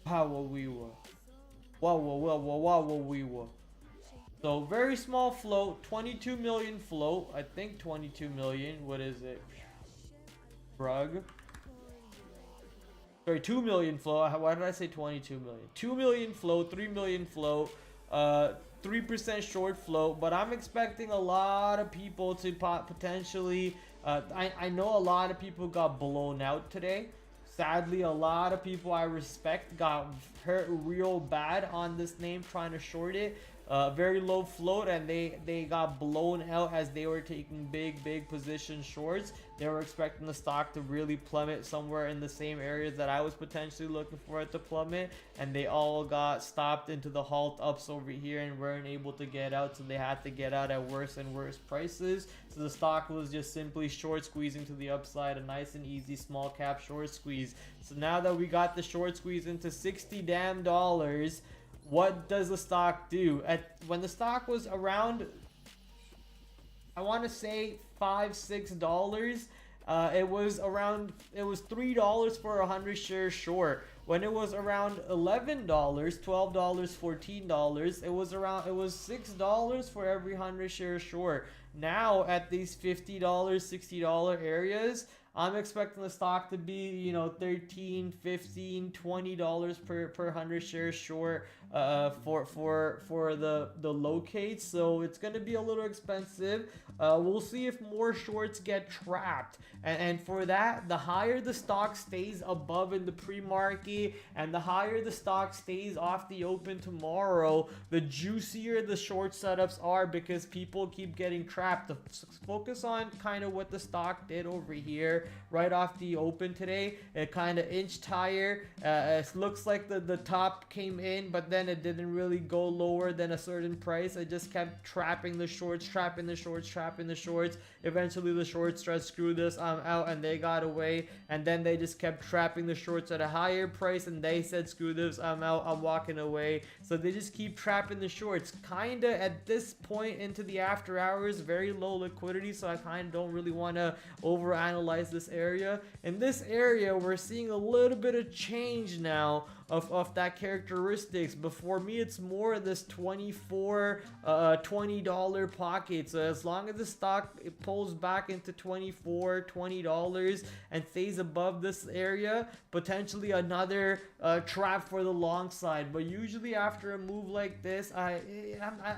How will we were? Wow, we were. So very small float, 22 million float. I think 22 million. What is it? Rug. Sorry, 2 million float. Why did I say 22 million? 2 million float, 3 million float, 3% short float. But I'm expecting a lot of people to potentially. I know a lot of people got blown out today. Sadly, a lot of people I respect got hurt real bad on this name trying to short it. Very low float, and they got blown out as they were taking big position shorts. They were expecting the stock to really plummet somewhere in the same areas that I was potentially looking for it to plummet, and they all got stopped into the halt ups over here and weren't able to get out, so they had to get out at worse and worse prices. So the stock was just simply short squeezing to the upside, a nice and easy small cap short squeeze. So now that we got the short squeeze into $60 damn, what does the stock do? When the stock was around, I want to say $5-6, it was $3 for 100 shares short. When it was around $11, $12, $14, it was $6 for every 100 shares short. Now at these $50, $60 areas, I'm expecting the stock to be, you know, $13, $15, $20 per 100 shares short for the locates. So it's going to be a little expensive. We'll see if more shorts get trapped. And for that, the higher the stock stays above in the pre-market and the higher the stock stays off the open tomorrow, the juicier the short setups are, because people keep getting trapped. Focus on kind of what the stock did over here right off the open today. It kind of inched higher. It looks like the top came in, but then it didn't really go lower than a certain price. It just kept trapping the shorts, trapping the shorts, trapping the shorts. Eventually the shorts tried, screw this, I'm out, and they got away. And then they just kept trapping the shorts at a higher price, and they said, screw this, I'm out, I'm walking away. So they just keep trapping the shorts. Kinda at this point into the after hours, very low liquidity, so I kind of don't really want to overanalyze this area. In this area, we're seeing a little bit of change now of that characteristics. But for me, it's more this $20 pocket. So as long as the stock it pulls back into $20 and stays above this area, potentially another trap for the long side. But usually after a move like this, I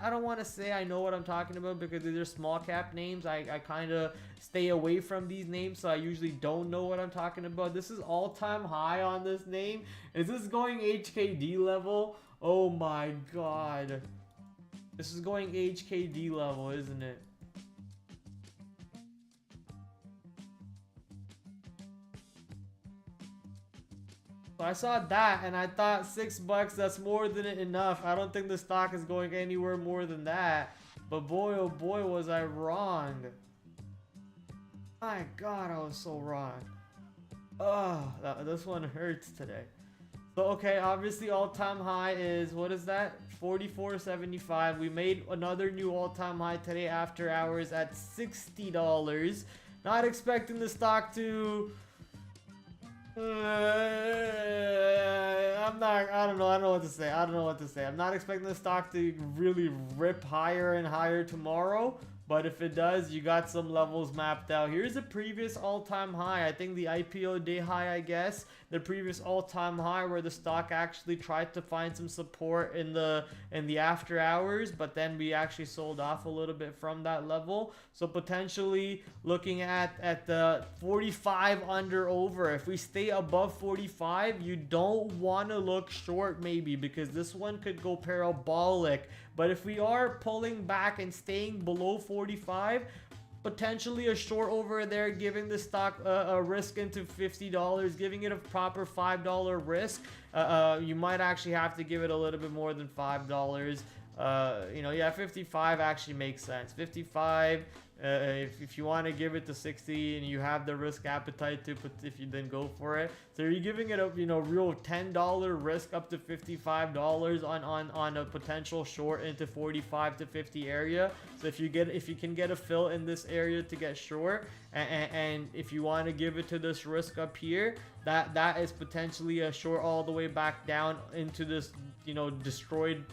don't want to say I know what I'm talking about, because these are small cap names. I kind of stay away from these names, so I usually don't know what I'm talking about. This is all-time high on this name. Is this going HKD level? Oh my god. This is going HKD level, isn't it? So I saw that and I thought $6, that's more than enough. I don't think the stock is going anywhere more than that. But boy, oh boy, was I wrong. My god, I was so wrong. Oh, this one hurts today. So, okay, obviously all-time high is, what is that? 44.75. We made another new all-time high today after hours at $60. Not expecting the stock to... I don't know what to say. I'm not expecting the stock to really rip higher and higher tomorrow. but if it does, you got some levels mapped out. Here's a previous all-time high. I think the IPO day high, I guess, the previous all-time high where the stock actually tried to find some support in the after hours, but then we actually sold off a little bit from that level. So potentially looking at the 45 under over. If we stay above 45, you don't want to look short maybe, because this one could go parabolic. But if we are pulling back and staying below 45, potentially a short over there, giving the stock a risk into $50, giving it a proper $5 risk. You might actually have to give it a little bit more than $5. You know, yeah, 55 actually makes sense. 55, if you want to give it to 60 and you have the risk appetite to put, if you then go for it. So you're giving it a, you know, real $10 risk up to $55 on a potential short into 45 to 50 area. So if you can get a fill in this area to get short, and if you want to give it to this risk up here, that is potentially a short all the way back down into this, you know, destroyed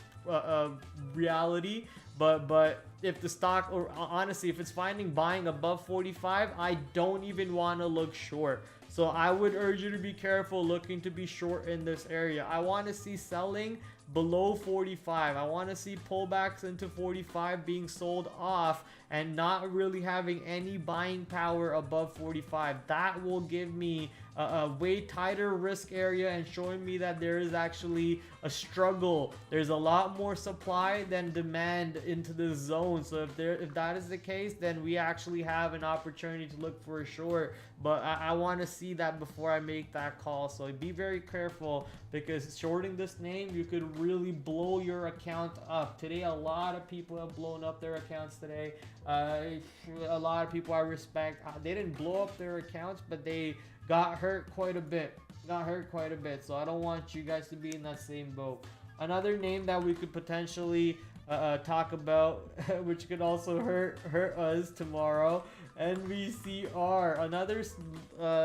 reality. But if the stock, or honestly, if it's finding buying above 45, I don't even want to look short. So I would urge you to be careful looking to be short in this area. I want to see selling below 45. I want to see pullbacks into 45 being sold off and not really having any buying power above 45. That will give me a way tighter risk area and showing me that there is actually a struggle. There's a lot more supply than demand into this zone. So if that is the case, then we actually have an opportunity to look for a short. But I want to see that before I make that call. So be very careful, because shorting this name, you could really blow your account up. Today, a lot of people have blown up their accounts today. A lot of people I respect, they didn't blow up their accounts, but they got hurt quite a bit. So I don't want you guys to be in that same boat. Another name that we could potentially talk about, which could also hurt us tomorrow, NVCR, another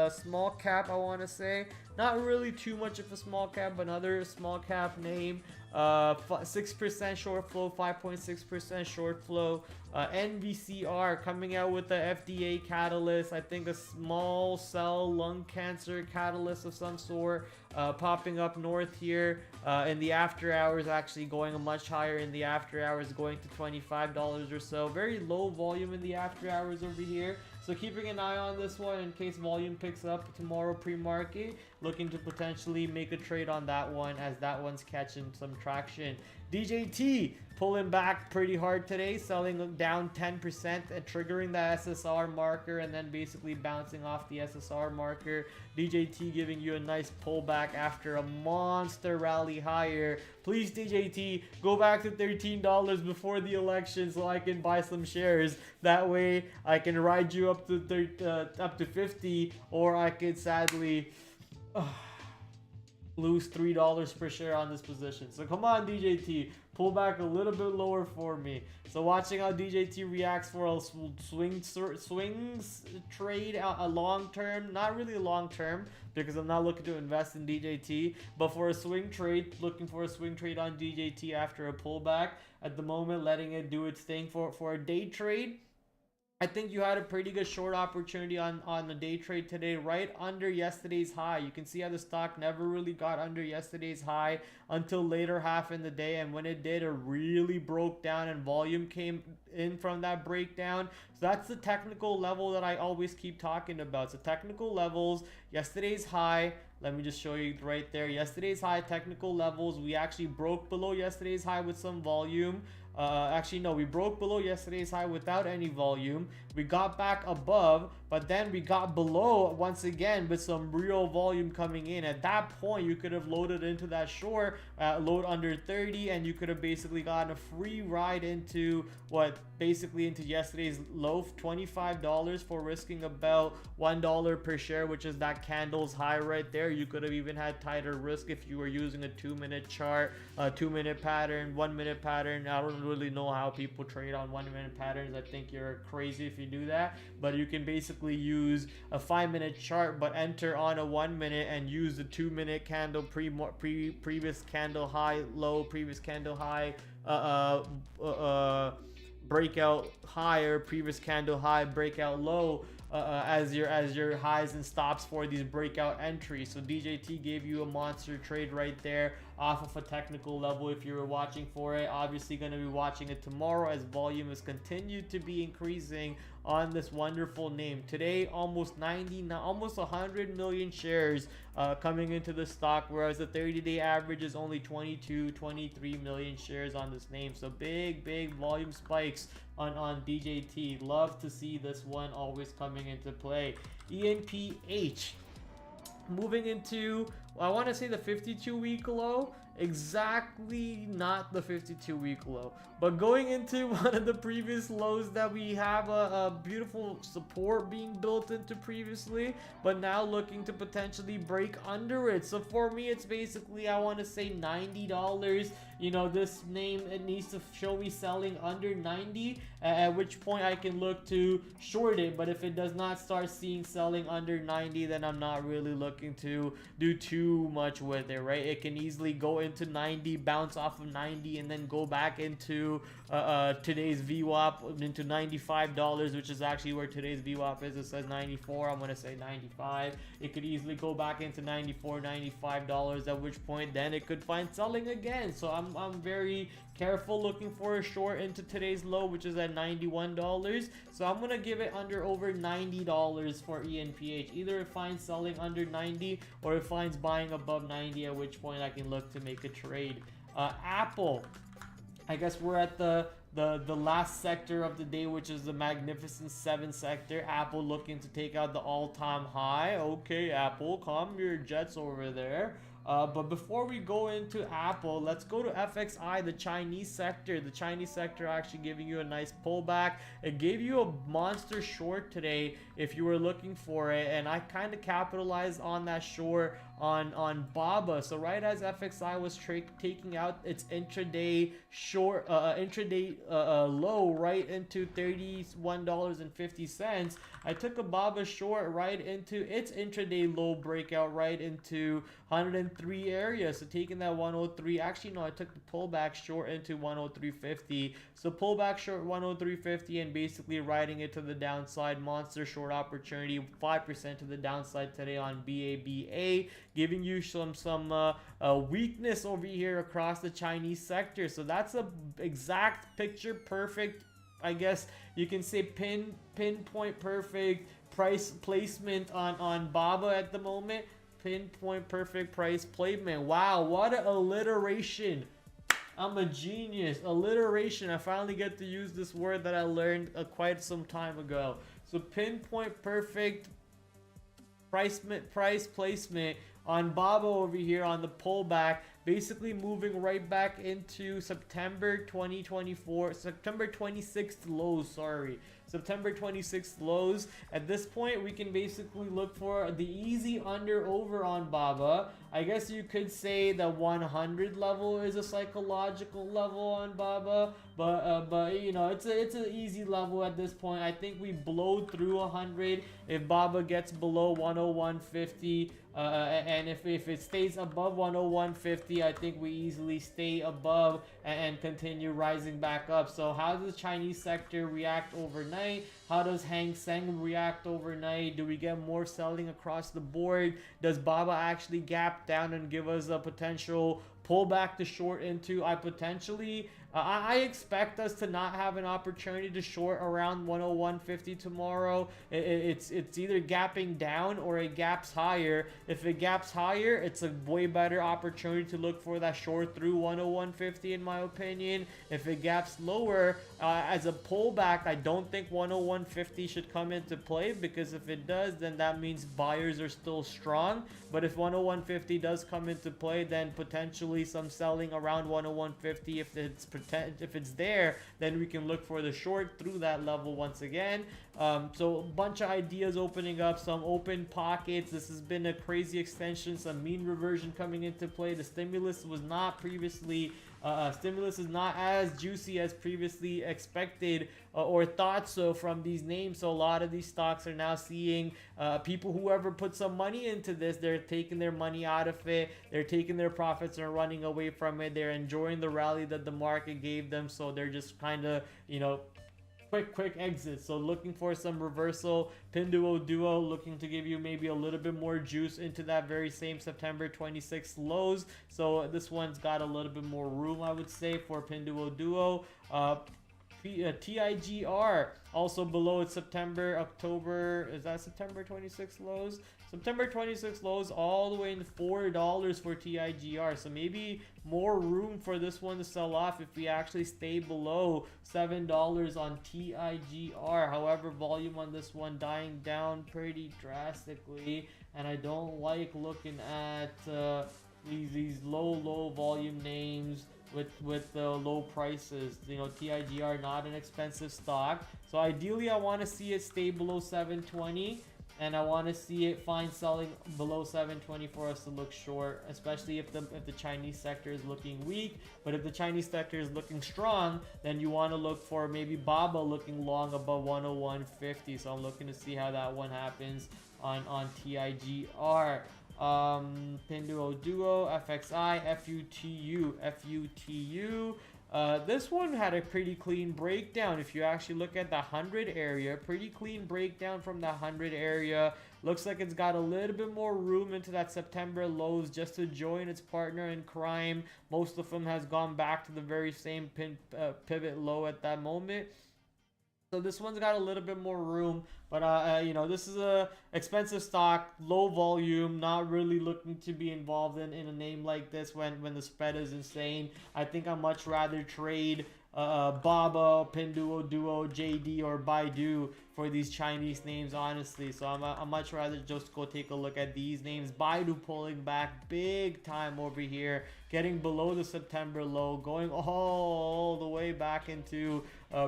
small cap, I want to say. Not really too much of a small cap, but another small cap name. 6% short flow, 5.6% short flow. NVCR coming out with the FDA catalyst. I think a small cell lung cancer catalyst of some sort, popping up north here in the after hours, actually going much higher in the after hours, going to $25 or so. Very low volume in the after hours over here. So keeping an eye on this one in case volume picks up tomorrow pre-market. Looking to potentially make a trade on that one, as that one's catching some traction. DJT pulling back pretty hard today, selling down 10% and triggering the SSR marker, and then basically bouncing off the SSR marker. DJT giving you a nice pullback after a monster rally higher. Please, DJT, go back to $13 before the election so I can buy some shares. That way I can ride you up to 50, or I could sadly lose $3 per share on this position. So come on, DJT, pull back a little bit lower for me. So watching how DJT reacts for a swings trade, a long term, not really a long term, because I'm not looking to invest in DJT, but for a swing trade, looking for a swing trade on DJT after a pullback. At the moment, letting it do its thing. For a day trade, I think you had a pretty good short opportunity on the day trade today, right under yesterday's high. You can see how the stock never really got under yesterday's high until later half in the day, and when it did, it really broke down and volume came in from that breakdown. So that's the technical level that I always keep talking about. So technical levels, yesterday's high, let me just show you right there. Yesterday's high, technical levels, we actually broke below yesterday's high with some volume. Actually, no, we broke below yesterday's high without any volume. We got back above, but then we got below once again with some real volume coming in. At that point, you could have loaded into that short, load under 30, and you could have basically gotten a free ride into basically into yesterday's low, $25 for risking about $1 per share, which is that candle's high right there. You could have even had tighter risk if you were using a 2-minute chart, a 2-minute pattern, 1-minute pattern. I don't really know how people trade on 1-minute patterns. I think you're crazy if you do that, but you can basically use a 5-minute chart but enter on a 1-minute and use the 2-minute candle, previous candle high, low, previous candle high, breakout high or previous candle high, breakout low as your highs and stops for these breakout entries. So DJT gave you a monster trade right there off of a technical level if you were watching for it. Obviously going to be watching it tomorrow as volume has continued to be increasing on this wonderful name. Today almost 100 million shares coming into the stock, whereas the 30-day average is only 23 million shares on this name. So big volume spikes on DJT. Love to see this one always coming into play. ENPH moving into, I want to say, the 52-week low. Exactly not the 52-week low, but going into one of the previous lows that we have a beautiful support being built into previously, but now looking to potentially break under it. So for me, it's basically, I want to say $90. You know, this name, it needs to show me selling under 90, at which point I can look to short it. But if it does not start seeing selling under 90, then I'm not really looking to do too much with it, right? It can easily go into 90, bounce off of 90, and then go back into today's VWAP into $95, which is actually where today's VWAP is. It says 94. I'm gonna say 95. It could easily go back into 94, $95, at which point then it could find selling again. So I'm very careful looking for a short into today's low, which is at $91. So I'm gonna give it over $90 for ENPH. Either it finds selling under 90 or it finds buying above 90, at which point I can look to make a trade. Apple, I guess we're at the last sector of the day, which is the Magnificent 7 sector. Apple looking to take out the all-time high. Okay, Apple, calm your jets over there. But before we go into Apple, let's go to FXI, the Chinese sector. The Chinese sector actually giving you a nice pullback. It gave you a monster short today if you were looking for it, and I kind of capitalized on that short on BABA. So right as FXI was taking out its intraday short, low right into $31.50, I took a BABA short right into its intraday low breakout right into 103 area. So taking that 103, actually no, I took the pullback short into 103.50. So pullback short 103.50 and basically riding it to the downside. Monster short opportunity, 5% to the downside today on BABA, giving you some weakness over here across the Chinese sector. So that's a exact picture perfect, I guess you can say pinpoint perfect price placement on BABA at the moment. Pinpoint perfect price placement. Wow, what an alliteration. I'm a genius. Alliteration. I finally get to use this word that I learned quite some time ago. So pinpoint perfect price placement on BABA over here on the pullback, basically moving right back into September 2024, September 26th lows, sorry. September 26th lows. At this point, we can basically look for the easy under over on BABA. I guess you could say the 100 level is a psychological level on BABA, but you know, it's an easy level at this point. I think we blow through 100 if BABA gets below 101.50. And if it stays above 101.50, I think we easily stay above and continue rising back up. So how does the Chinese sector react overnight? How does Hang Seng react overnight? Do we get more selling across the board? Does BABA actually gap down and give us a potential pullback to short into? I expect us to not have an opportunity to short around 101.50 tomorrow. It's either gapping down or it gaps higher. If it gaps higher, it's a way better opportunity to look for that short through 101.50 in my opinion. If it gaps lower, as a pullback, I don't think 101.50 should come into play, because if it does, then that means buyers are still strong. But if 101.50 does come into play, then potentially some selling around 101.50. If it's there, then we can look for the short through that level once again. So a bunch of ideas opening up, some open pockets. This has been a crazy extension, some mean reversion coming into play. The stimulus was not previously stimulus is not as juicy as previously expected or thought so from these names. So a lot of these stocks are now seeing people, whoever put some money into this, they're taking their money out of it, they're taking their profits and running away from it. They're enjoying the rally that the market gave them, so they're just kind of, you know, quick exit. So looking for some reversal. Pinduoduo looking to give you maybe a little bit more juice into that very same September 26th lows. So this one's got a little bit more room, I would say, for Pinduoduo. TIGR also below its October, is that September 26th lows? September 26th lows all the way in $4 for TIGR. So maybe more room for this one to sell off if we actually stay below $7 on TIGR. However, volume on this one dying down pretty drastically, and I don't like looking at these low volume names with the low prices. You know, TIGR not an expensive stock, so ideally I want to see it stay below 720, and I want to see it find selling below 720 for us to look short, especially if the Chinese sector is looking weak. But if the Chinese sector is looking strong, then you want to look for maybe BABA looking long above 101.50. So I'm looking to see how that one happens on TIGR. Pinduoduo, FXI, FUTU. This one had a pretty clean breakdown. If you actually look at the 100 area, pretty clean breakdown from the 100 area. Looks like it's got a little bit more room into that September lows just to join its partner in crime. Most of them has gone back to the very same pivot low at that moment. So this one's got a little bit more room, but you know, this is a expensive stock, low volume, not really looking to be involved in a name like this when the spread is insane. I think I'd much rather trade Baba, Pinduoduo, JD, or Baidu for these Chinese names, honestly. So I'm much rather just go take a look at these names. Baidu pulling back big time over here, getting below the September low, going all the way back into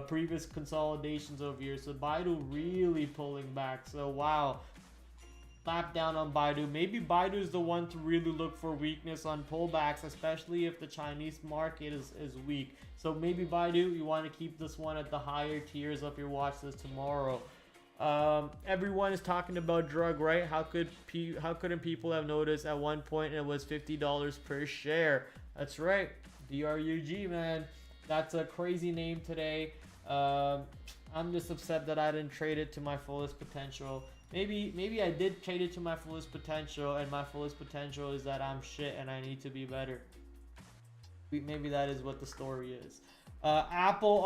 previous consolidations over here. So Baidu really pulling back. So wow, slap down on Baidu. Maybe Baidu is the one to really look for weakness on pullbacks, especially if the Chinese market is weak. So maybe Baidu, you want to keep this one at the higher tiers of your watch list tomorrow. Everyone is talking about drug, right? How couldn't people have noticed at one point it was $50 per share? That's right, DRUG, man. That's a crazy name today. I'm just upset that I didn't trade it to my fullest potential. Maybe I did trade it to my fullest potential, and my fullest potential is that I'm shit and I need to be better. Maybe that is what the story is. Apple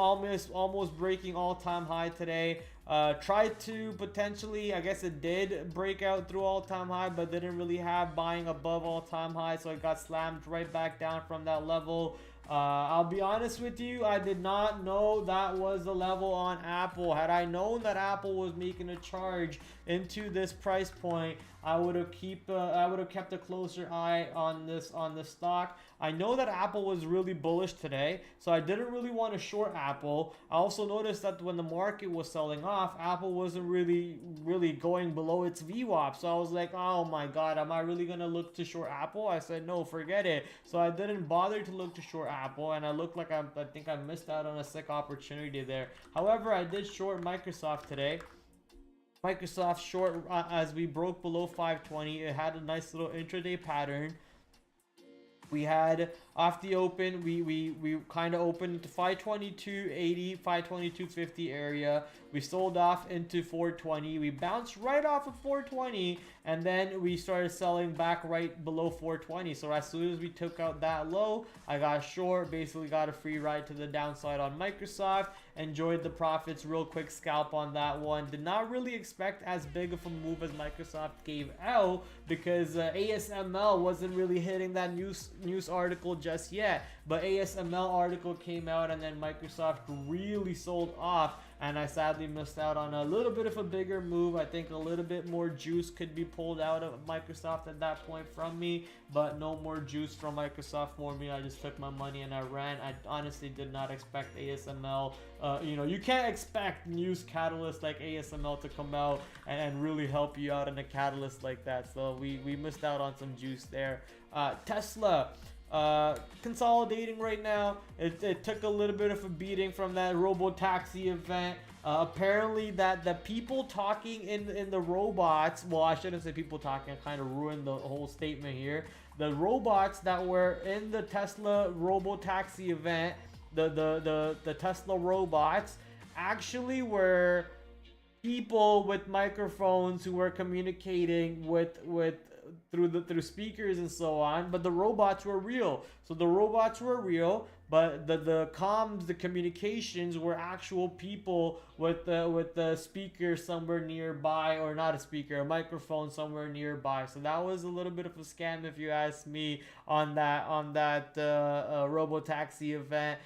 almost breaking all-time high today. Tried to potentially, I guess it did break out through all-time high, but didn't really have buying above all-time high, so it got slammed right back down from that level. I'll be honest with you, I did not know that was the level on Apple. Had I known that Apple was making a charge into this price point, I would have kept a closer eye on this stock. I know that Apple was really bullish today, so I didn't really want to short Apple. I also noticed that when the market was selling off, Apple wasn't really going below its VWAP. So I was like, oh my god, am I really gonna look to short Apple? I said no, forget it. So I didn't bother to look to short Apple, and I looked like I think I missed out on a sick opportunity there. However, I did short Microsoft today. Microsoft short as we broke below 520. It had a nice little intraday pattern. We had off the open, we kind of opened to 522.80, 522.50 area. We sold off into 420. We bounced right off of 420, and then we started selling back right below 420. So as soon as we took out that low, I got short, basically got a free ride to the downside on Microsoft. Enjoyed the profits, real quick scalp on that one. Did not really expect as big of a move as Microsoft gave out, because ASML wasn't really hitting that news article just yet. But ASML article came out, and then Microsoft really sold off, and I sadly missed out on a little bit of a bigger move. I think a little bit more juice could be pulled out of Microsoft at that point from me, but no more juice from Microsoft for me. I just took my money and I ran. I honestly did not expect ASML. You know, you can't expect news catalysts like ASML to come out and really help you out in a catalyst like that. So we missed out on some juice there. Tesla. Consolidating right now. It took a little bit of a beating from that robo-taxi event. Apparently that the people talking in the robots, well, I shouldn't say people talking, I kind of ruined the whole statement here. The robots that were in the Tesla robo-taxi event, the Tesla robots, actually were people with microphones who were communicating with through speakers and so on, but the robots were real. So the robots were real, but the comms, the communications were actual people with the speaker somewhere nearby, or not a speaker, a microphone somewhere nearby. So that was a little bit of a scam, if you ask me, on that robo taxi event.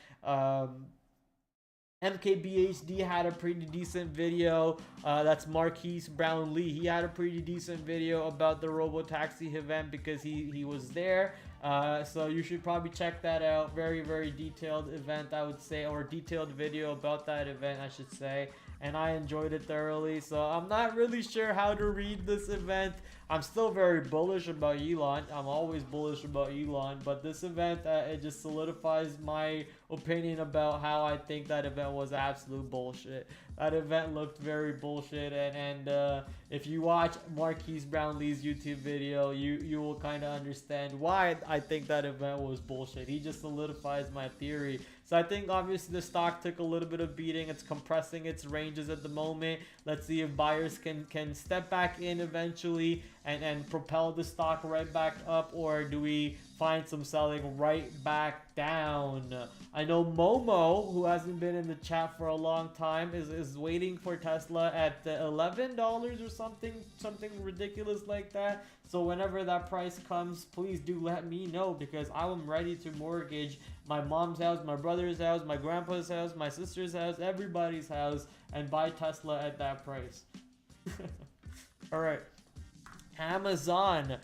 MKBHD had a pretty decent video. That's Marquise Brownlee. He had a pretty decent video about the Robo Taxi event because he was there. So you should probably check that out. Very, very detailed event, I would say, or detailed video about that event, I should say. And I enjoyed it thoroughly. So I'm not really sure how to read this event. I'm still very bullish about Elon. I'm always bullish about Elon, but this event, it just solidifies my opinion about how I think that event was absolute bullshit. That event looked very bullshit, and if you watch Marquise Brownlee's YouTube video, you will kind of understand why I think that event was bullshit. He just solidifies my theory. So I think obviously the stock took a little bit of beating. It's compressing its ranges at the moment. Let's see if buyers can step back in eventually and propel the stock right back up, or do we find some selling right back down? I know Momo, who hasn't been in the chat for a long time, is waiting for Tesla at $11 or something ridiculous like that. So whenever that price comes, please do let me know, because I am ready to mortgage my mom's house, my brother's house, my grandpa's house, my sister's house, everybody's house, and buy Tesla at that price. All right. Amazon.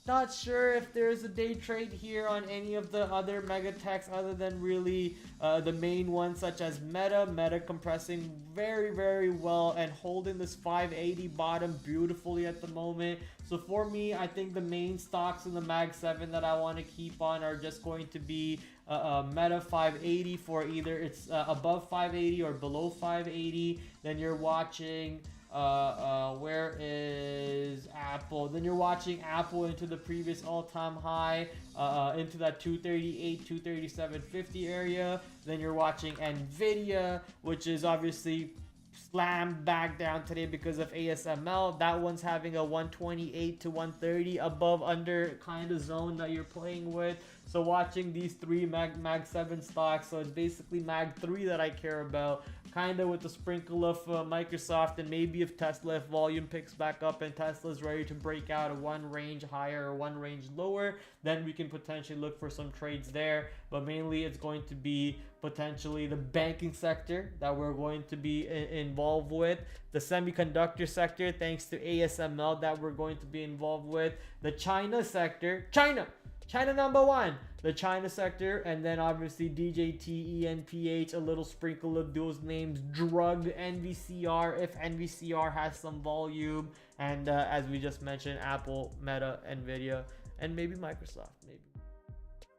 Not sure if there's a day trade here on any of the other mega techs other than really the main ones such as Meta compressing very, very well and holding this 580 bottom beautifully at the moment. So for me, I think the main stocks in the Mag 7 that I want to keep on are just going to be Meta 580 for either it's above 580 or below 580. Then you're watching where is Apple? Then you're watching Apple into the previous all-time high, into that 238, 237.50 area. Then you're watching Nvidia, which is obviously slammed back down today because of ASML. That one's having a 128 to 130 above under kind of zone that you're playing with. So watching these three Mag 7 stocks, so it's basically Mag 3 that I care about, kind of with a sprinkle of Microsoft, and maybe if Tesla, if volume picks back up and Tesla's ready to break out of one range higher or one range lower, then we can potentially look for some trades there. But mainly it's going to be potentially the banking sector that we're going to be involved with, the semiconductor sector thanks to ASML that we're going to be involved with, the China sector, China number one, the China sector, and then obviously DJT, ENPH, a little sprinkle of those names, drug NVCR if NVCR has some volume, and as we just mentioned, Apple, Meta, Nvidia, and maybe Microsoft, maybe.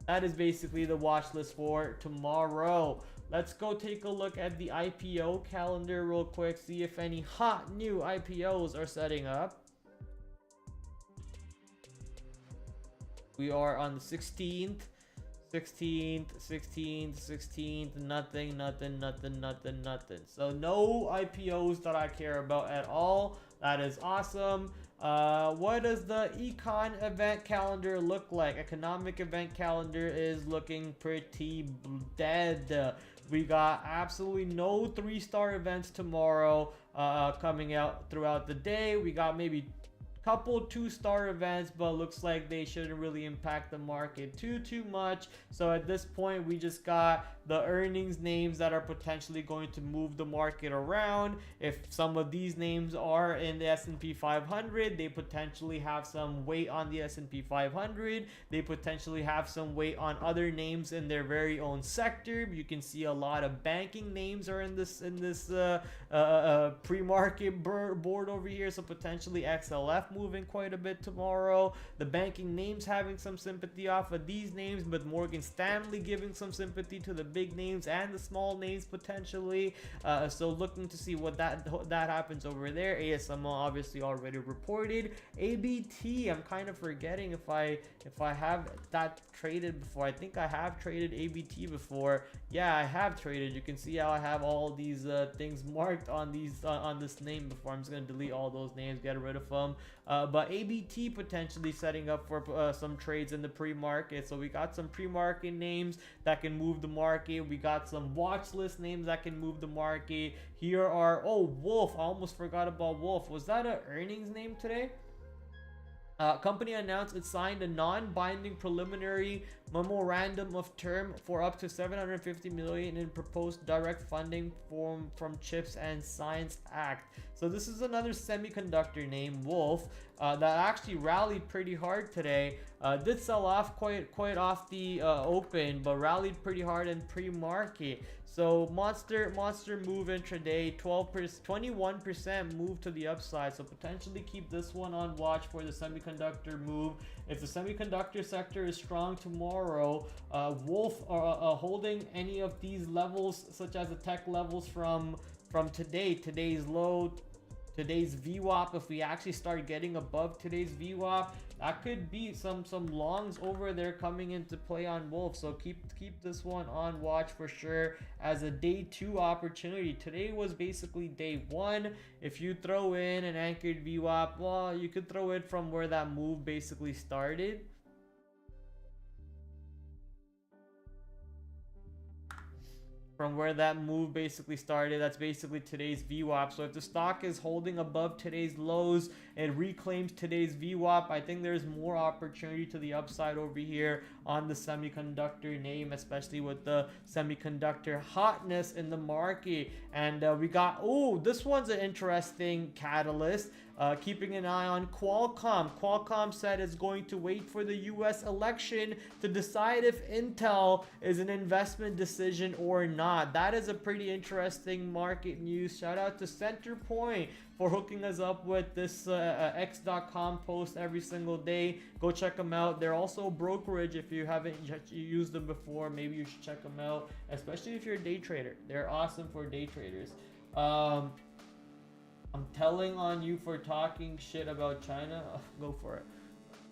That is basically the watch list for tomorrow. Let's go take a look at the IPO calendar real quick, see if any hot new IPOs are setting up. We are on the 16th, nothing. So no IPOs that I care about at all. That is awesome. What does the econ event calendar look like? Economic event calendar is looking pretty dead. We got absolutely no 3-star events tomorrow coming out throughout the day. We got maybe couple 2-star events, but looks like they shouldn't really impact the market too much. So at this point, we just got the earnings names that are potentially going to move the market around. If some of these names are in the S&P 500, they potentially have some weight on the S&P 500. They potentially have some weight on other names in their very own sector. You can see a lot of banking names are in this pre-market board over here, so potentially XLF moving quite a bit tomorrow. The banking names having some sympathy off of these names, but Morgan Stanley giving some sympathy to the big names and the small names potentially. So looking to see what that happens over there. ASML obviously already reported. ABT, I'm kind of forgetting if I have that traded before. I think I have traded ABT before. Yeah, I have traded. You can see how I have all these things marked on these on this name before. I'm just gonna delete all those names, get rid of them. But ABT potentially setting up for some trades in the pre-market. So we got some pre-market names that can move the market. We got some watch list names that can move the market. Here are, oh, Wolf. I almost forgot about Wolf. Was that an earnings name today? Company announced it signed a non-binding preliminary memorandum of term for up to 750 million in proposed direct funding from Chips and Science Act. So this is another semiconductor name, Wolf, that actually rallied pretty hard today. Did sell off quite off the open, but rallied pretty hard in pre-market. So monster move intraday, 21% move to the upside. So potentially keep this one on watch for the semiconductor move. If the semiconductor sector is strong tomorrow, Wolf are holding any of these levels, such as the tech levels from today's low, today's VWAP. If we actually start getting above today's VWAP, that could be some longs over there coming into play on Wolf. So keep this one on watch for sure as a day 2 opportunity. Today was basically day 1. If you throw in an anchored VWAP, well, you could throw it from where that move basically started. From where that move basically started, that's basically today's VWAP. So if the stock is holding above today's lows and reclaims today's VWAP, I think there's more opportunity to the upside over here on the semiconductor name, especially with the semiconductor hotness in the market. And we got, oh, this one's an interesting catalyst. Keeping an eye on Qualcomm. Qualcomm said it's going to wait for the US election to decide if Intel is an investment decision or not. That is a pretty interesting market news. Shout out to Centerpoint for hooking us up with this X.com post every single day. Go check them out. They're also a brokerage. If you haven't used them before, maybe you should check them out, especially if you're a day trader. They're awesome for day traders. I'm telling on you for talking shit about China. Go for it.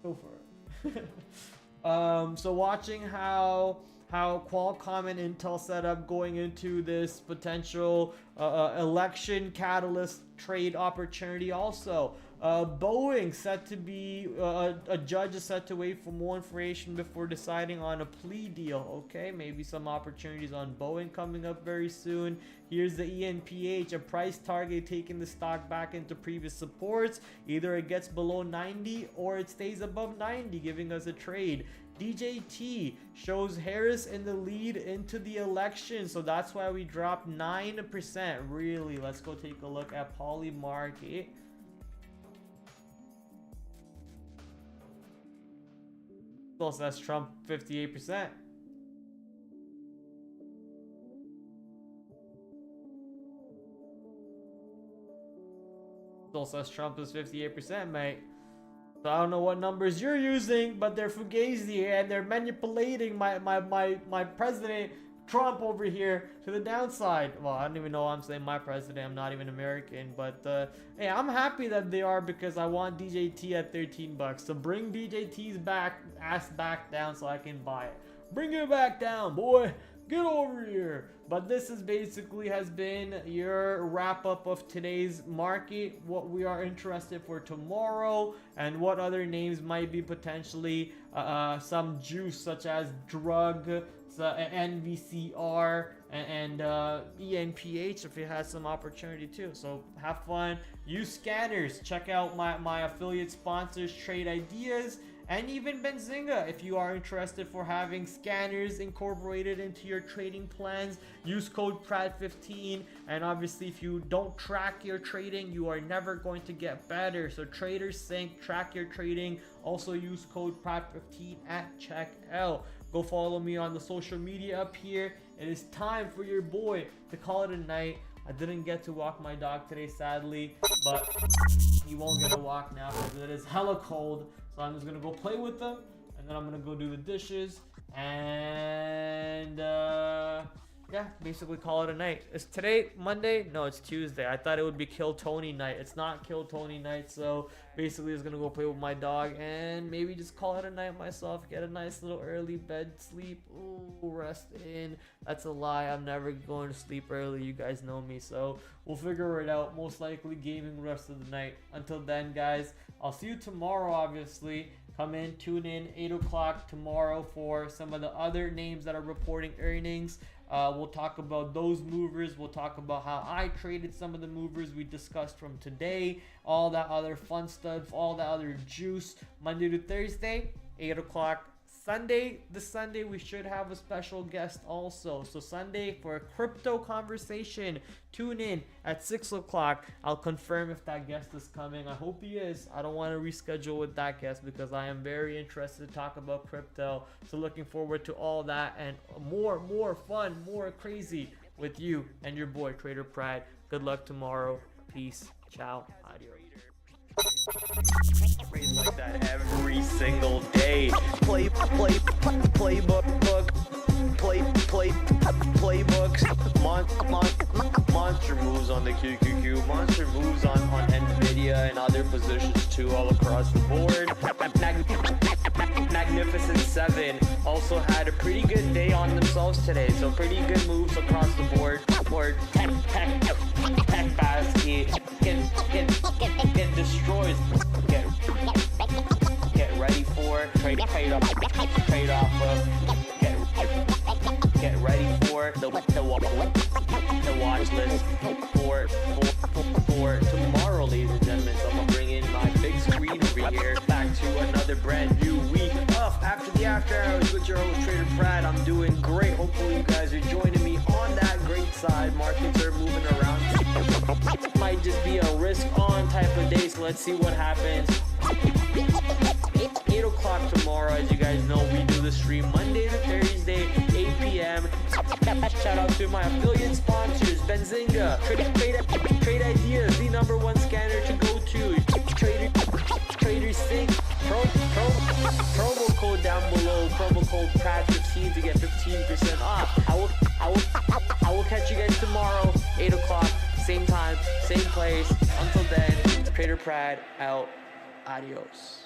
Go for it. So watching how Qualcomm and Intel set up going into this potential election catalyst trade opportunity also. Boeing set to be, a judge is set to wait for more information before deciding on a plea deal. Okay, maybe some opportunities on Boeing coming up very soon. Here's the ENPH, a price target taking the stock back into previous supports. Either it gets below 90 or it stays above 90, giving us a trade. DJT shows Harris in the lead into the election, so that's why we dropped 9%. Really, let's go take a look at Poly Market. Still says Trump 58%. Still says Trump is 58%, mate. So I don't know what numbers you're using, but they're fugazi and they're manipulating my president Trump over here to the downside. Well, I don't even know why I'm saying my president. I'm not even American, but hey, I'm happy that they are because I want DJT at 13 bucks. So bring DJT's ass back down so I can buy it. Bring it back down, boy. Get over here. But this is basically has been your wrap up of today's market, what we are interested for tomorrow, and what other names might be potentially some juice, such as drug, NVCR, and ENPH if it has some opportunity too. So have fun, use scanners, check out my affiliate sponsors, Trade Ideas, and even Benzinga. If you are interested for having scanners incorporated into your trading plans, use code PRAD15. And obviously if you don't track your trading, you are never going to get better. So Traders Sync, track your trading. Also use code PRAD15 at checkout. Go follow me on the social media up here. It is time for your boy to call it a night. I didn't get to walk my dog today, sadly, but he won't get a walk now because it is hella cold. So I'm just gonna go play with him, and then I'm gonna go do the dishes, and yeah, basically call it a night. Is today Monday? No, it's Tuesday. I thought it would be Kill Tony night. It's not Kill Tony night, so basically just gonna go play with my dog and maybe just call it a night myself. Get a nice little early bed sleep. Ooh, rest in. That's a lie. I'm never going to sleep early. You guys know me, so we'll figure it out. Most likely gaming rest of the night. Until then, guys, I'll see you tomorrow, obviously. Come in, tune in, 8 o'clock tomorrow for some of the other names that are reporting earnings. We'll talk about those movers. We'll talk about how I traded some of the movers we discussed from today. All that other fun stuff, all that other juice. Monday to Thursday, 8 o'clock. This Sunday, we should have a special guest also. So Sunday for a crypto conversation. Tune in at 6 o'clock. I'll confirm if that guest is coming. I hope he is. I don't want to reschedule with that guest because I am very interested to talk about crypto. So looking forward to all that and more fun, more crazy with you and your boy TraderPrad. Good luck tomorrow. Peace. Ciao. Adios. Like that every single day. Playbooks, monster moves on the QQQ, monster moves on Nvidia and other positions too, all across the board. Magnificent 7 also had a pretty good day on themselves today, so pretty good moves across the board. Tech basket get destroyed. Get ready for it. Trade off of. Get ready for the watch list for tomorrow, ladies and gentlemen. So I'm gonna bring in my big screen over here. Back to another brand new week of After the After Hours with your host TraderPrad. I'm doing great. Hopefully you guys are joining me on that great side. Markets are moving around. Might just be a risk on type of day, so let's see what happens. 8 o'clock tomorrow, as you guys know, we do the stream Monday to Thursday, 8 p.m. Shout out to my affiliate sponsors, Benzinga, Trade Ideas, the #1 scanner to go to, Trader Sync, promo code down below, promo code PRAD15 to get 15% off. I will catch you guys tomorrow, 8 o'clock, same time, same place. Until then, TraderPrad out. Adios.